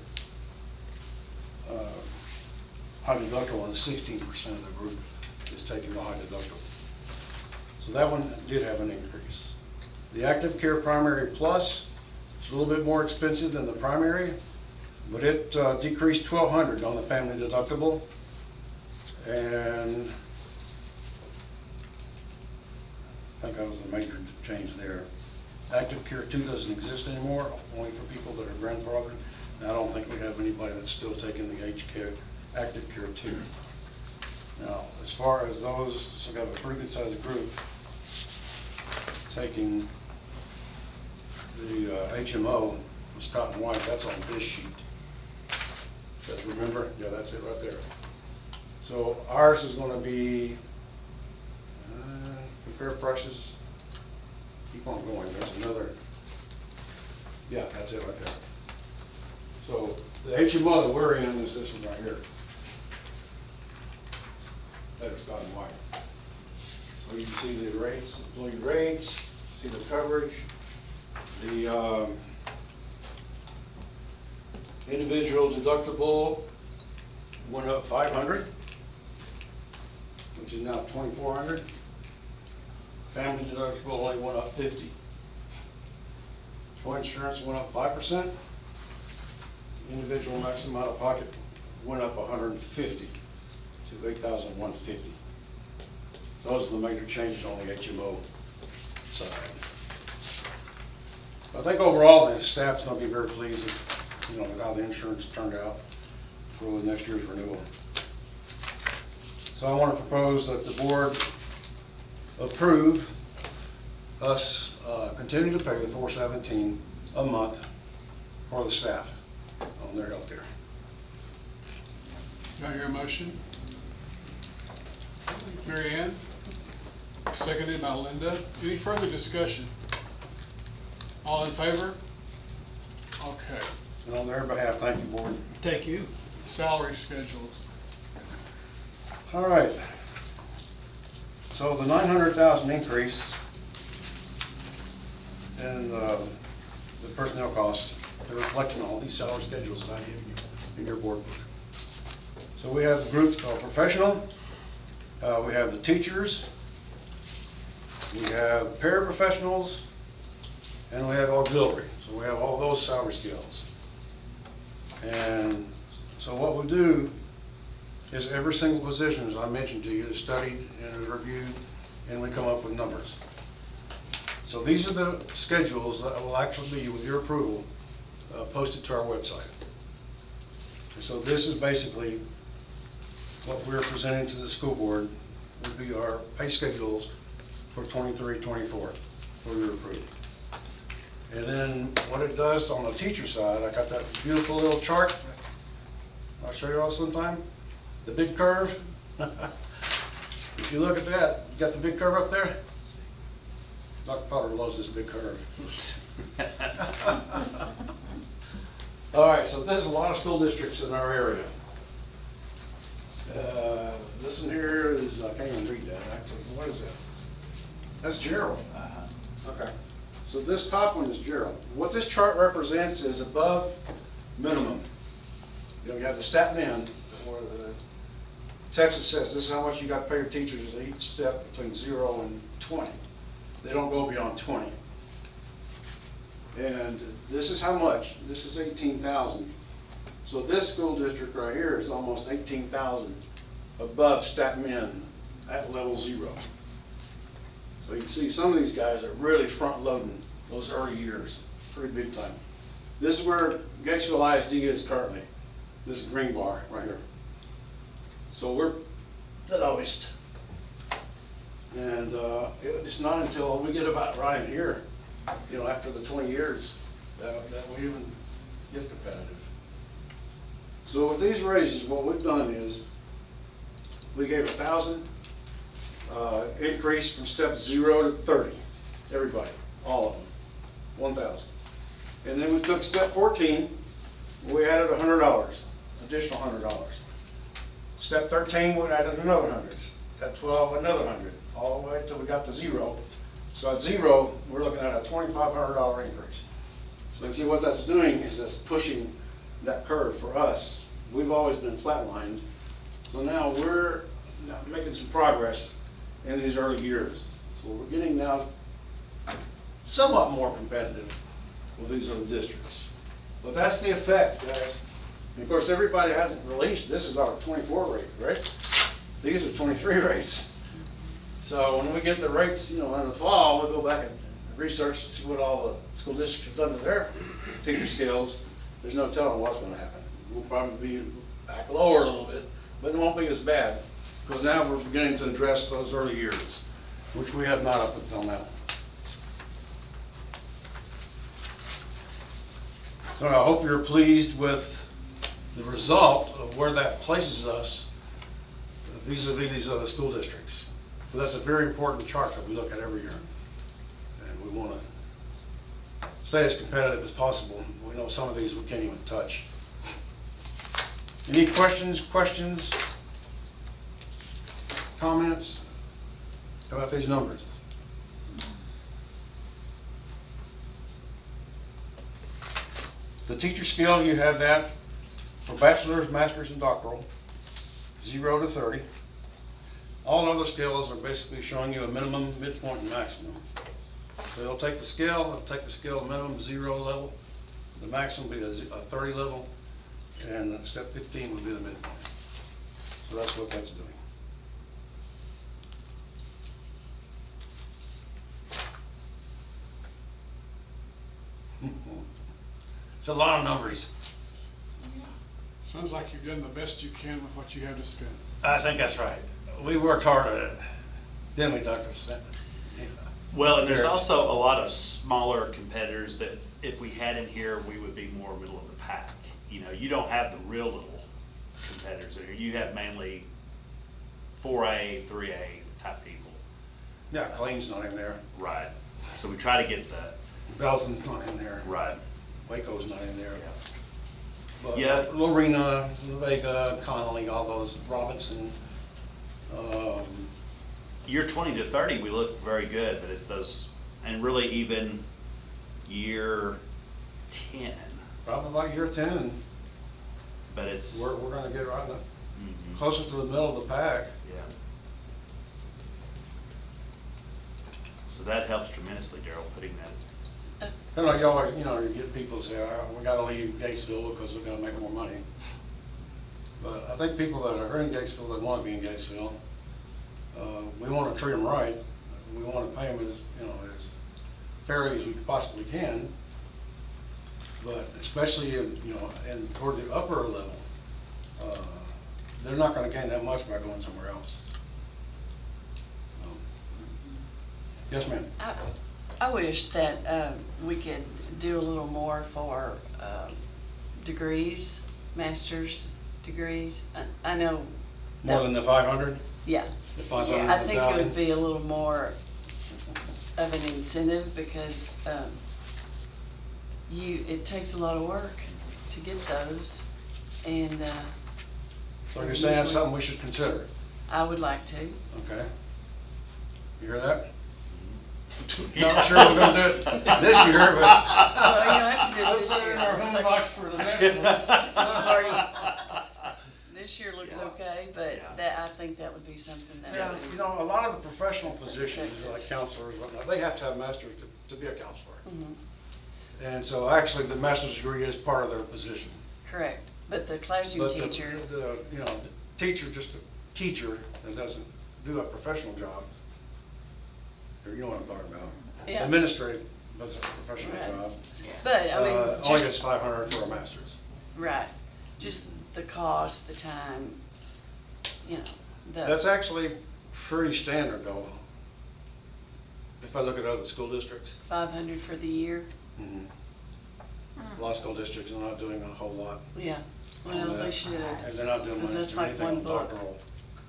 high deductible, and 16% of the group is taking the high deductible. So that one did have an increase. The Active Care Primary Plus is a little bit more expensive than the primary, but it decreased $1,200 on the family deductible, and I think that was the major change there. Active Care 2 doesn't exist anymore, only for people that are grandfathered. And I don't think we have anybody that's still taking the Active Care 2. Now, as far as those, so we have a pretty good sized group taking the HMO, with Scott and White, that's on this sheet. But remember, yeah, that's it right there. So ours is going to be, compare prices, keep on going, there's another, yeah, that's it right there. So the HMO that we're in is this one right here. That is Scott and White. So you can see the rates, employee rates, see the coverage, the individual deductible went up $500, which is now $2,400. Family deductible only went up $50. Co-insurance went up 5%. Individual maximum out of pocket went up $150 to $8,150. Those are the major changes on the HMO side. I think overall the staff's going to be very pleased with, with how the insurance turned out for the next year's renewal. So I want to propose that the board approve us continue to pay the $417 a month for the staff on their health care. Do I hear a motion? Mary Ann? Seconded by Linda. Any further discussion? All in favor? Okay. And on their behalf, thank you, board. Thank you. Salary schedules. All right. So the $900,000 increase in the personnel cost, they're reflecting all these salary schedules that I gave you in your board book. So we have the groups called professional, we have the teachers, we have paraprofessionals, and we have auxiliary. So we have all those salary scales. And so what we do is every single position, as I mentioned to you, is studied and is reviewed, and we come up with numbers. So these are the schedules that will actually be, with your approval, posted to our website. So this is basically what we're presenting to the school board would be our pay schedules for 23-24 for your approval. And then what it does on the teacher side, I got that beautiful little chart. I'll show you all sometime. The big curve. If you look at that, you got the big curve up there? Dr. Potter loves this big curve. All right, so there's a lot of school districts in our area. This one here is, I can't even read that actually. What is that? That's Gerald. Okay. So this top one is Gerald. What this chart represents is above minimum. You know, you have the stat min, where the Texas says this is how much you got to pay your teachers at each step between 0 and 20. They don't go beyond 20. And this is how much. This is 18,000. So this school district right here is almost 18,000 above stat min at level 0. So you can see some of these guys are really front loading those early years, pretty big time. This is where Gatesville ISD is currently. This is green bar right here. So we're the lowest. And it's not until we get about right in here, you know, after the 20 years that we even get competitive. So with these raises, what we've done is we gave 1,000 increase from step 0 to 30, everybody, all of them, 1,000. And then we took step 14, we added $100, additional $100. Step 13, we added another 100. Step 12, another 100, all the way until we got to 0. So at 0, we're looking at a $2,500 increase. So you can see what that's doing is that's pushing that curve for us. We've always been flatlined. So now we're making some progress in these early years. So we're getting now somewhat more competitive with these other districts. But that's the effect, guys. And of course, everybody hasn't released, this is our 24 rate, right? These are 23 rates. So when we get the rates, you know, in the fall, we'll go back and research and see what all the school districts have done to their teacher skills. There's no telling what's going to happen. We'll probably be back lower a little bit, but it won't be as bad because now we're beginning to address those early years, which we have not up until now. So I hope you're pleased with the result of where that places us vis-a-vis these other school districts. But that's a very important chart that we look at every year. And we want to stay as competitive as possible. We know some of these we can't even touch. Any questions, comments about these numbers? The teacher scale, you have that for bachelor's, master's, and doctoral, 0 to 30. All other scales are basically showing you a minimum, midpoint, and maximum. So it'll take the scale, minimum 0 level, the maximum will be a 30 level, and step 15 will be the midpoint. So that's what that's doing. It's a lot of numbers. Sounds like you've done the best you can with what you have to spend. I think that's right. We worked hard at it. Then we Dr. Smith. Well, and there's also a lot of smaller competitors that if we had in here, we would be more middle of the pack. You know, you don't have the real little competitors in here. You have mainly 4A, 3A type people. Yeah, Clayton's not in there. Right. So we try to get the, Belson's not in there. right. Waco's not in there. But Yeah. Lorena, La Vega, Connolly, all those, Robinson. Year 20 to 30, we look very good, but it's those, and really even year 10, Probably about year 10. but it's, We're gonna get right in the, Mhm. closer to the middle of the pack. Yeah. So that helps tremendously, Daryl, putting that. I know you always, you know, you get people say, we gotta leave Gatesville because we're gonna make more money. But I think people that are in Gatesville, that wanna be in Gatesville, we wanna treat them right. We wanna pay them as, you know, as fairly as we possibly can. But especially in, you know, and toward the upper level, they're not gonna gain that much by going somewhere else. So, yes, ma'am. I wish that we could do a little more for degrees, master's degrees. I know. More than the 500? Yeah. The 500, I think it 1,000? would be a little more of an incentive because it takes a lot of work to get those, and So you're saying that's something we should consider? I would like to. Okay. You hear that? Not sure we're gonna do it this year, but. Well, you don't have to do it this year. Our Looks home like- box for the next one. This year looks okay, but I think that would be something that Yeah, would be. you know, a lot of the professional positions, like counselors and whatnot, they have to have masters to be a counselor. Mhm. And so actually, the master's degree is part of their position. Correct, but the classroom But the- teacher, you know, the teacher, just a teacher that doesn't do a professional job, or you know what I'm talking about. Yeah. Administrative, does a professional Right. job. but I mean, Only gets just, 500 for a master's. right, just the cost, the time, you know, That's actually pretty standard though. If I look at other school districts. 500 for the year, A lot of school districts are not doing a whole lot. yeah, well, on they that. should. And they're not doing Because much that's or like anything one on book. doctoral.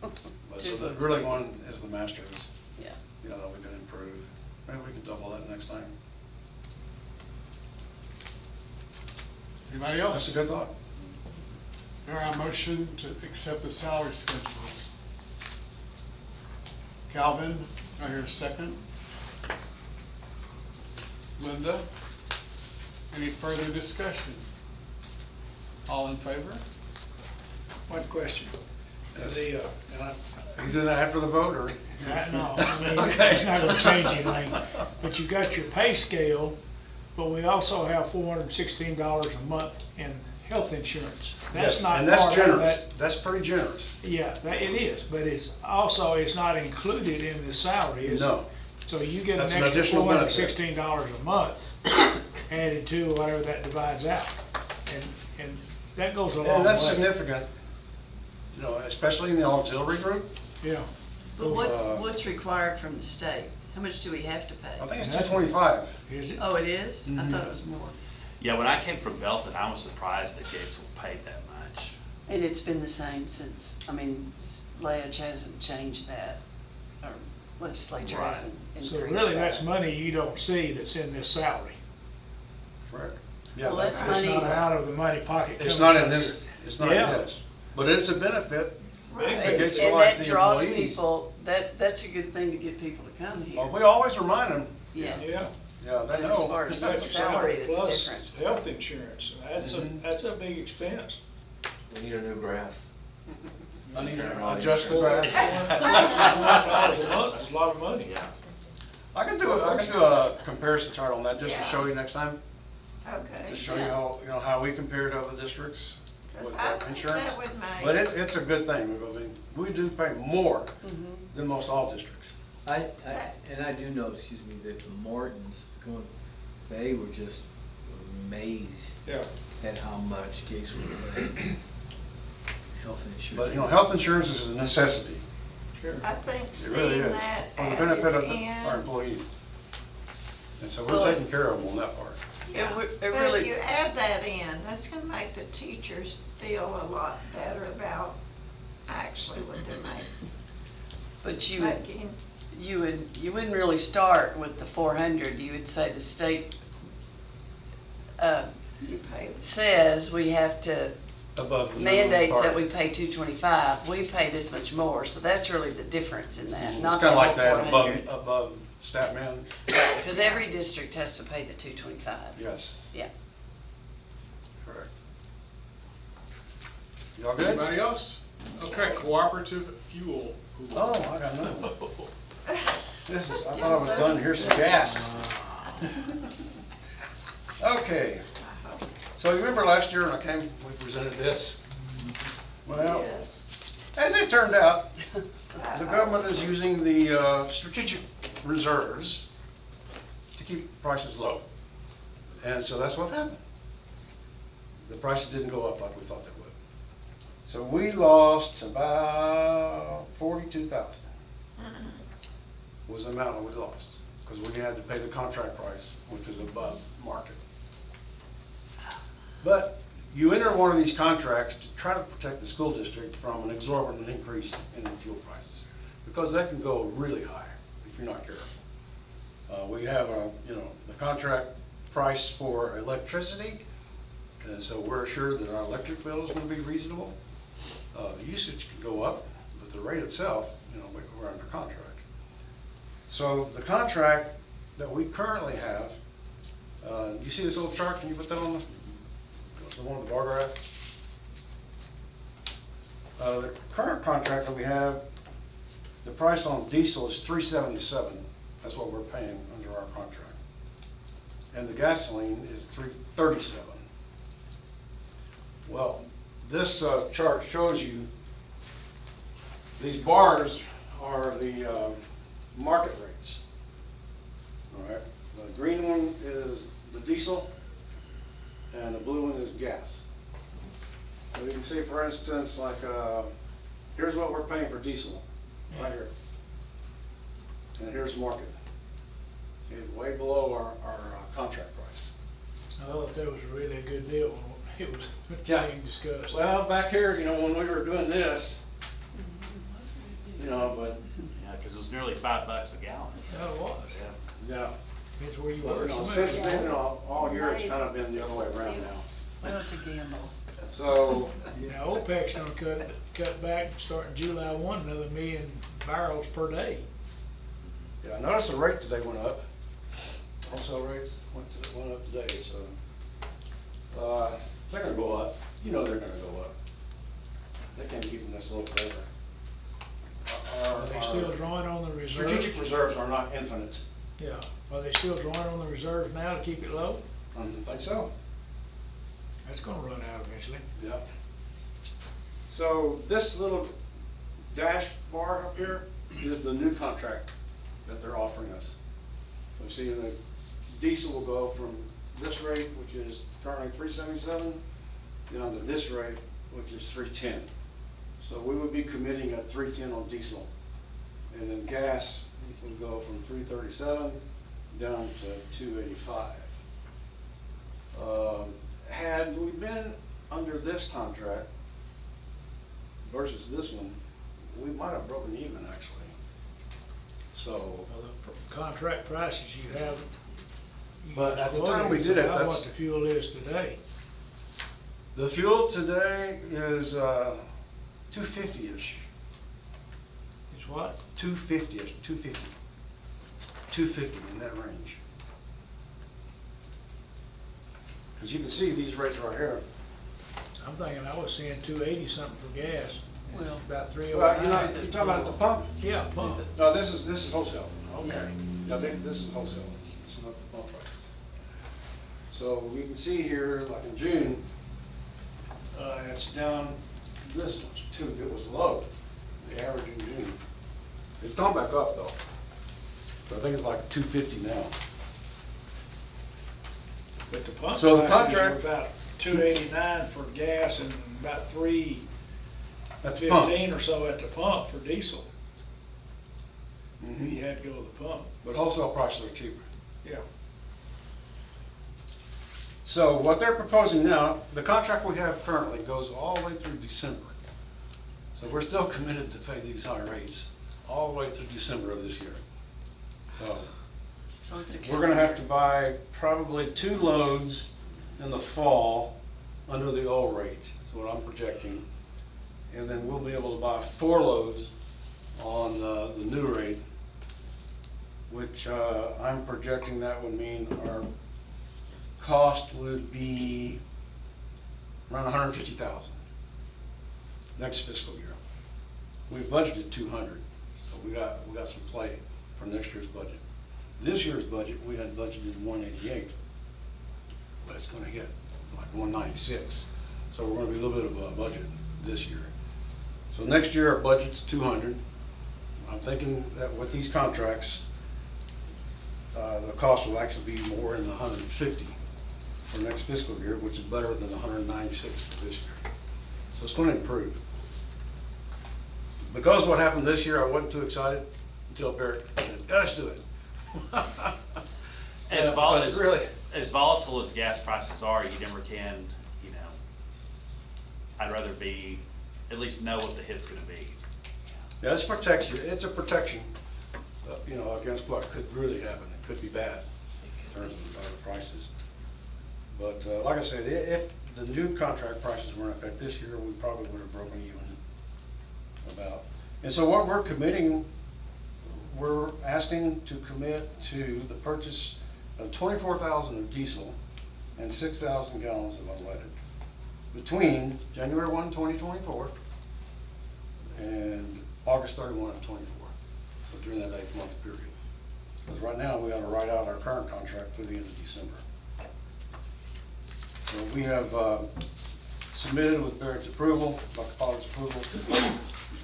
But Two so the books. really one is the master's, Yeah. you know, that we can improve. Maybe we can double that next time. Anybody else? That's a good thought. All right, motion to accept the salary schedules. Calvin, I hear a second. Linda, any further discussion? All in favor? One question. Yes. The, and Are you doing that after the vote or? no, I mean, Okay. it's not gonna change anything, but you got your pay scale, but we also have $416 a month in health insurance. That's Yes, not and that's part of generous. that. That's pretty generous. Yeah, it is, but it's also, it's not included in the salary, is it? No. So you get That's an an extra additional benefit. $416 a month added to whatever that divides out. And that goes a long way. And that's significant, you know, especially in the auxiliary group. Yeah. But what's, Uh, what's required from the state? How much do we have to pay? I think it's 225. Is it? Oh, it is? I thought it was more. Yeah, when I came from Belton, I was surprised that Gatesville paid that much. And it's been the same since, I mean, Leah hasn't changed that, or legislature Right. hasn't increased So that. really, that's money you don't see that's in this salary. Correct. Yeah, Well, that's It's money. not out of the money pocket. It's coming not in from this, your- it's not in Yeah. this, but it's a benefit. Right. to And Gatesville that ISD draws employees. people, that's a good thing to get people to come Well, here. we always remind them, Yes. Yeah. yeah, they But as know. far as That's salary, it's plus different. health insurance, Mhm. that's a big expense. We need a new graph. I need to Everybody adjust the insurance. graph. $400 a month is a lot of money. Yeah. I can do a comparison chart on that just to Yeah. show you next time. Okay. To show you how, you know, how we compare to other districts Because with I that think insurance. that would make. But it's a good thing. I mean, we do pay more Mhm. than most all districts. And I do know, excuse me, that the Martins, they were just amazed Yeah. at how much Gatesville paid health insurance. But, you know, health insurance is a necessity. Sure. I think It really seeing is, that for the benefit of added our in. employees. And so Well, we're taking care of them on that part. Yeah. It But really- if you add that in, that's gonna make the teachers feel a lot better about actually what they're But making. you wouldn't really start with the 400, you would say the state, You pay. says we have to, Above the minimum mandates that part. we pay 225, we pay this much more, so that's really the difference in that, It's not kind the of whole like that 400. above stat man, Because every district has to pay the 225. yes. Yeah. Correct. Y'all good? Anybody else? Okay, cooperative fuel pool. Oh, I got another one. This is, I thought I was done, here's some gas. Okay, so you remember last year when I came, we presented this? Well, Yes. as it turned out, the government is using the strategic reserves to keep prices low. And so that's what happened. The prices didn't go up like we thought they would. So we lost about 42,000 was the amount that we lost, because we had to pay the contract price, which is above market. But you enter one of these contracts to try to protect the school district from an exorbitant increase in the fuel prices, because that can go really high if you're not careful. We have the contract price for electricity, and so we're assured that our electric bill is going to be reasonable. The usage can go up, but the rate itself, we're under contract. So the contract that we currently have, you see this little chart? Can you put that on the one with the bar graph? The current contract that we have, the price on diesel is $3.77. That's what we're paying under our contract. And the gasoline is $3.37. Well, this chart shows you these bars are the market rates. All right, the green one is the diesel, and the blue one is gas. So you can see, for instance, like here's what we're paying for diesel, right here, and here's market. See, it's way below our contract price. I thought that was really a good deal when it was being discussed. Well, back here, when we were doing this, but Yeah, because it was nearly $5 a gallon. Yeah, it was. yeah. It's where you Well, were. since then, all year it's kind of been the other way around now. Well, it's a gamble. So, Yeah, OPEC's gonna cut back starting July 1, another 1 million barrels per day. yeah, I noticed the rate today went up. Wholesale rates went up today, so they're gonna go up. They're gonna go up. They can't keep them this low forever. Are they still drawing on the reserves? Strategic reserves are not infinite. Yeah, are they still drawing on the reserves now to keep it low? I don't think so. That's gonna run out eventually. Yep. So this little dash bar up here is the new contract that they're offering us. So see, the diesel will go from this rate, which is currently $3.77, down to this rate, which is $3.10. So we would be committing at $3.10 on diesel. And then gas will go from $3.37 down to $2.85. Had we been under this contract versus this one, we might have broken even actually. So, Well, the contract prices you have. But at the time we did it, About that's- what the fuel is today. the fuel today is 250-ish. It's what? 250-ish, 250 in that range. Because you can see these rates right here. I'm thinking I was seeing 280 something for gas. It's Well- about 309. Well, you're talking about at the pump? Yeah, pump. No, this is wholesale. Okay. No, this is wholesale. This is not the pump price. So we can see here, like in June, it's down this much too. It was low, the average in June. It's gone back up though. So I think it's like 250 now. But the pump So the prices are contract- about 289 for gas and about At the pump. 315 or so at the pump for diesel. Mhm. You had to go to the pump. But wholesale prices are cheaper. Yeah. So what they're proposing now, the contract we have currently goes all the way through December. So we're still committed to pay these high rates all the way through December of this year. So So it's a we're gonna have to buy probably 2 loads in the fall under the old rate, is what I'm projecting. And then we'll be able to buy 4 loads on the new rate, which I'm projecting that would mean our cost would be around 150,000 next fiscal year. We've budgeted 200, so we got some play for next year's budget. This year's budget, we had budgeted 188, but it's gonna hit like 196. So we're gonna be a little bit of a budget this year. So next year, our budget's 200. I'm thinking that with these contracts, the cost will actually be more in the 150 for next fiscal year, which is better than the 196 for this year. So it's gonna improve. Because what happened this year, I wasn't too excited until Barrett said, let's do it. As Yeah, volatile but it's really, as volatile as gas prices are, you never can, you know, I'd rather be, at least know what the hit's gonna be. yeah, it's protection, it's a protection, you know, against what could really happen. It could be bad in terms of the prices. But like I said, if the new contract prices were in effect this year, we probably would have broken even about. And so what we're committing, we're asking to commit to the purchase of 24,000 of diesel and 6,000 gallons of unleaded between January 1, 2024 and August 31 of 24. So during that 8-month period. Because right now we got to write out our current contract through the end of December. So we have submitted with Barrett's approval, Dr. Pollard's approval,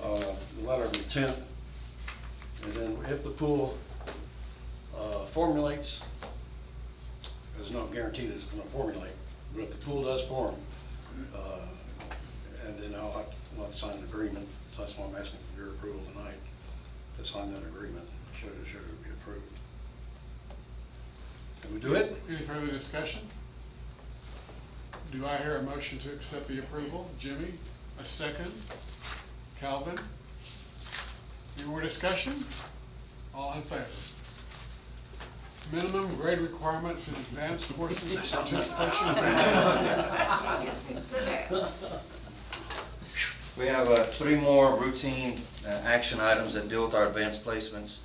the letter of intent. And then if the pool formulates, there's no guarantee that it's going to formulate, but if the pool does form, and then I'll have to sign an agreement. So that's why I'm asking for your approval tonight to sign that agreement, should it be approved. Can we do it? Any further discussion? Do I hear a motion to accept the approval? Jimmy, a second. Calvin? Any more discussion? All in favor? Minimum grade requirements in advanced courses participation. We have 3 more routine action items that deal with our advanced placements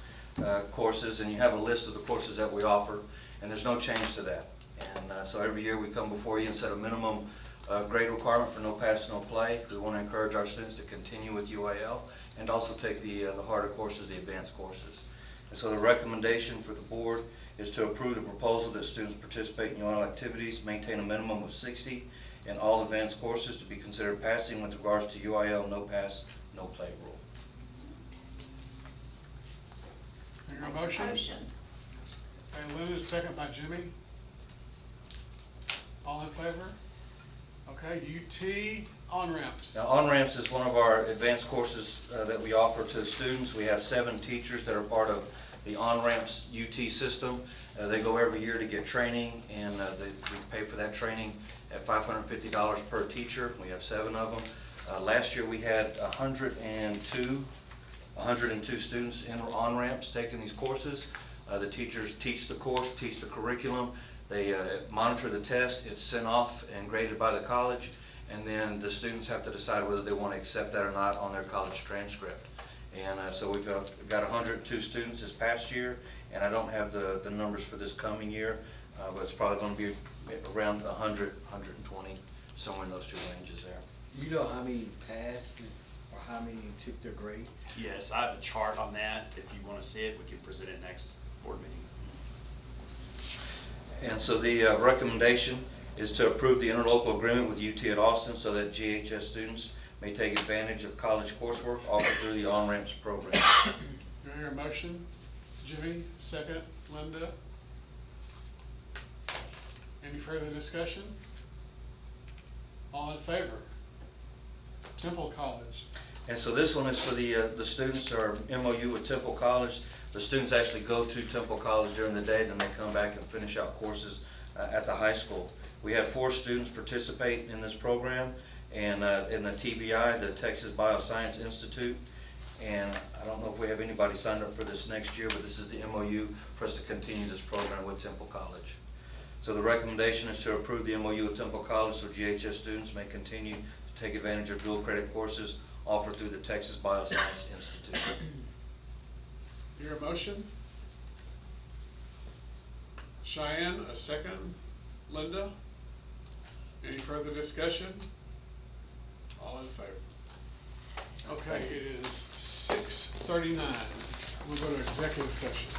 courses, and you have a list of the courses that we offer, and there's no change to that. And so every year we come before you and set a minimum grade requirement for no pass, no play. We want to encourage our students to continue with UIL and also take the harder courses, the advanced courses. And so the recommendation for the board is to approve the proposal that students participate in UIL activities, maintain a minimum of 60 in all advanced courses to be considered passing with regards to UIL no pass, no play rule. Hear a motion? Motion. Okay, Linda, second by Jimmy. All in favor? Okay, UT on-ramps. Now, on-ramps is one of our advanced courses that we offer to students. We have 7 teachers that are part of the on-ramps UT system. They go every year to get training, and we pay for that training at $550 per teacher. We have 7 of them. Last year we had 102 students in on-ramps taking these courses. The teachers teach the course, teach the curriculum. They monitor the test. It's sent off and graded by the college, and then the students have to decide whether they want to accept that or not on their college transcript. And so we've got 102 students this past year, and I don't have the numbers for this coming year, but it's probably going to be around 100, 120, somewhere in those 2 ranges there. You know how many passed or how many took their grades? Yes, I have a chart on that. If you want to see it, we can present it next board meeting. And so the recommendation is to approve the interlocal agreement with UT at Austin so that GHS students may take advantage of college coursework offered through the on-ramps program. Do I hear a motion? Jimmy, second. Linda? Any further discussion? All in favor? Temple College. And so this one is for the students, or MOU with Temple College. The students actually go to Temple College during the day, then they come back and finish out courses at the high school. We had 4 students participate in this program, and in the TBI, the Texas Bioscience Institute. And I don't know if we have anybody signed up for this next year, but this is the MOU for us to continue this program with Temple College. So the recommendation is to approve the MOU with Temple College so GHS students may continue to take advantage of dual credit courses offered through the Texas Bioscience Institute. Hear a motion? Cheyenne, a second. Linda? Any further discussion? All in favor? Okay, it is 6:39. We'll go to executive session.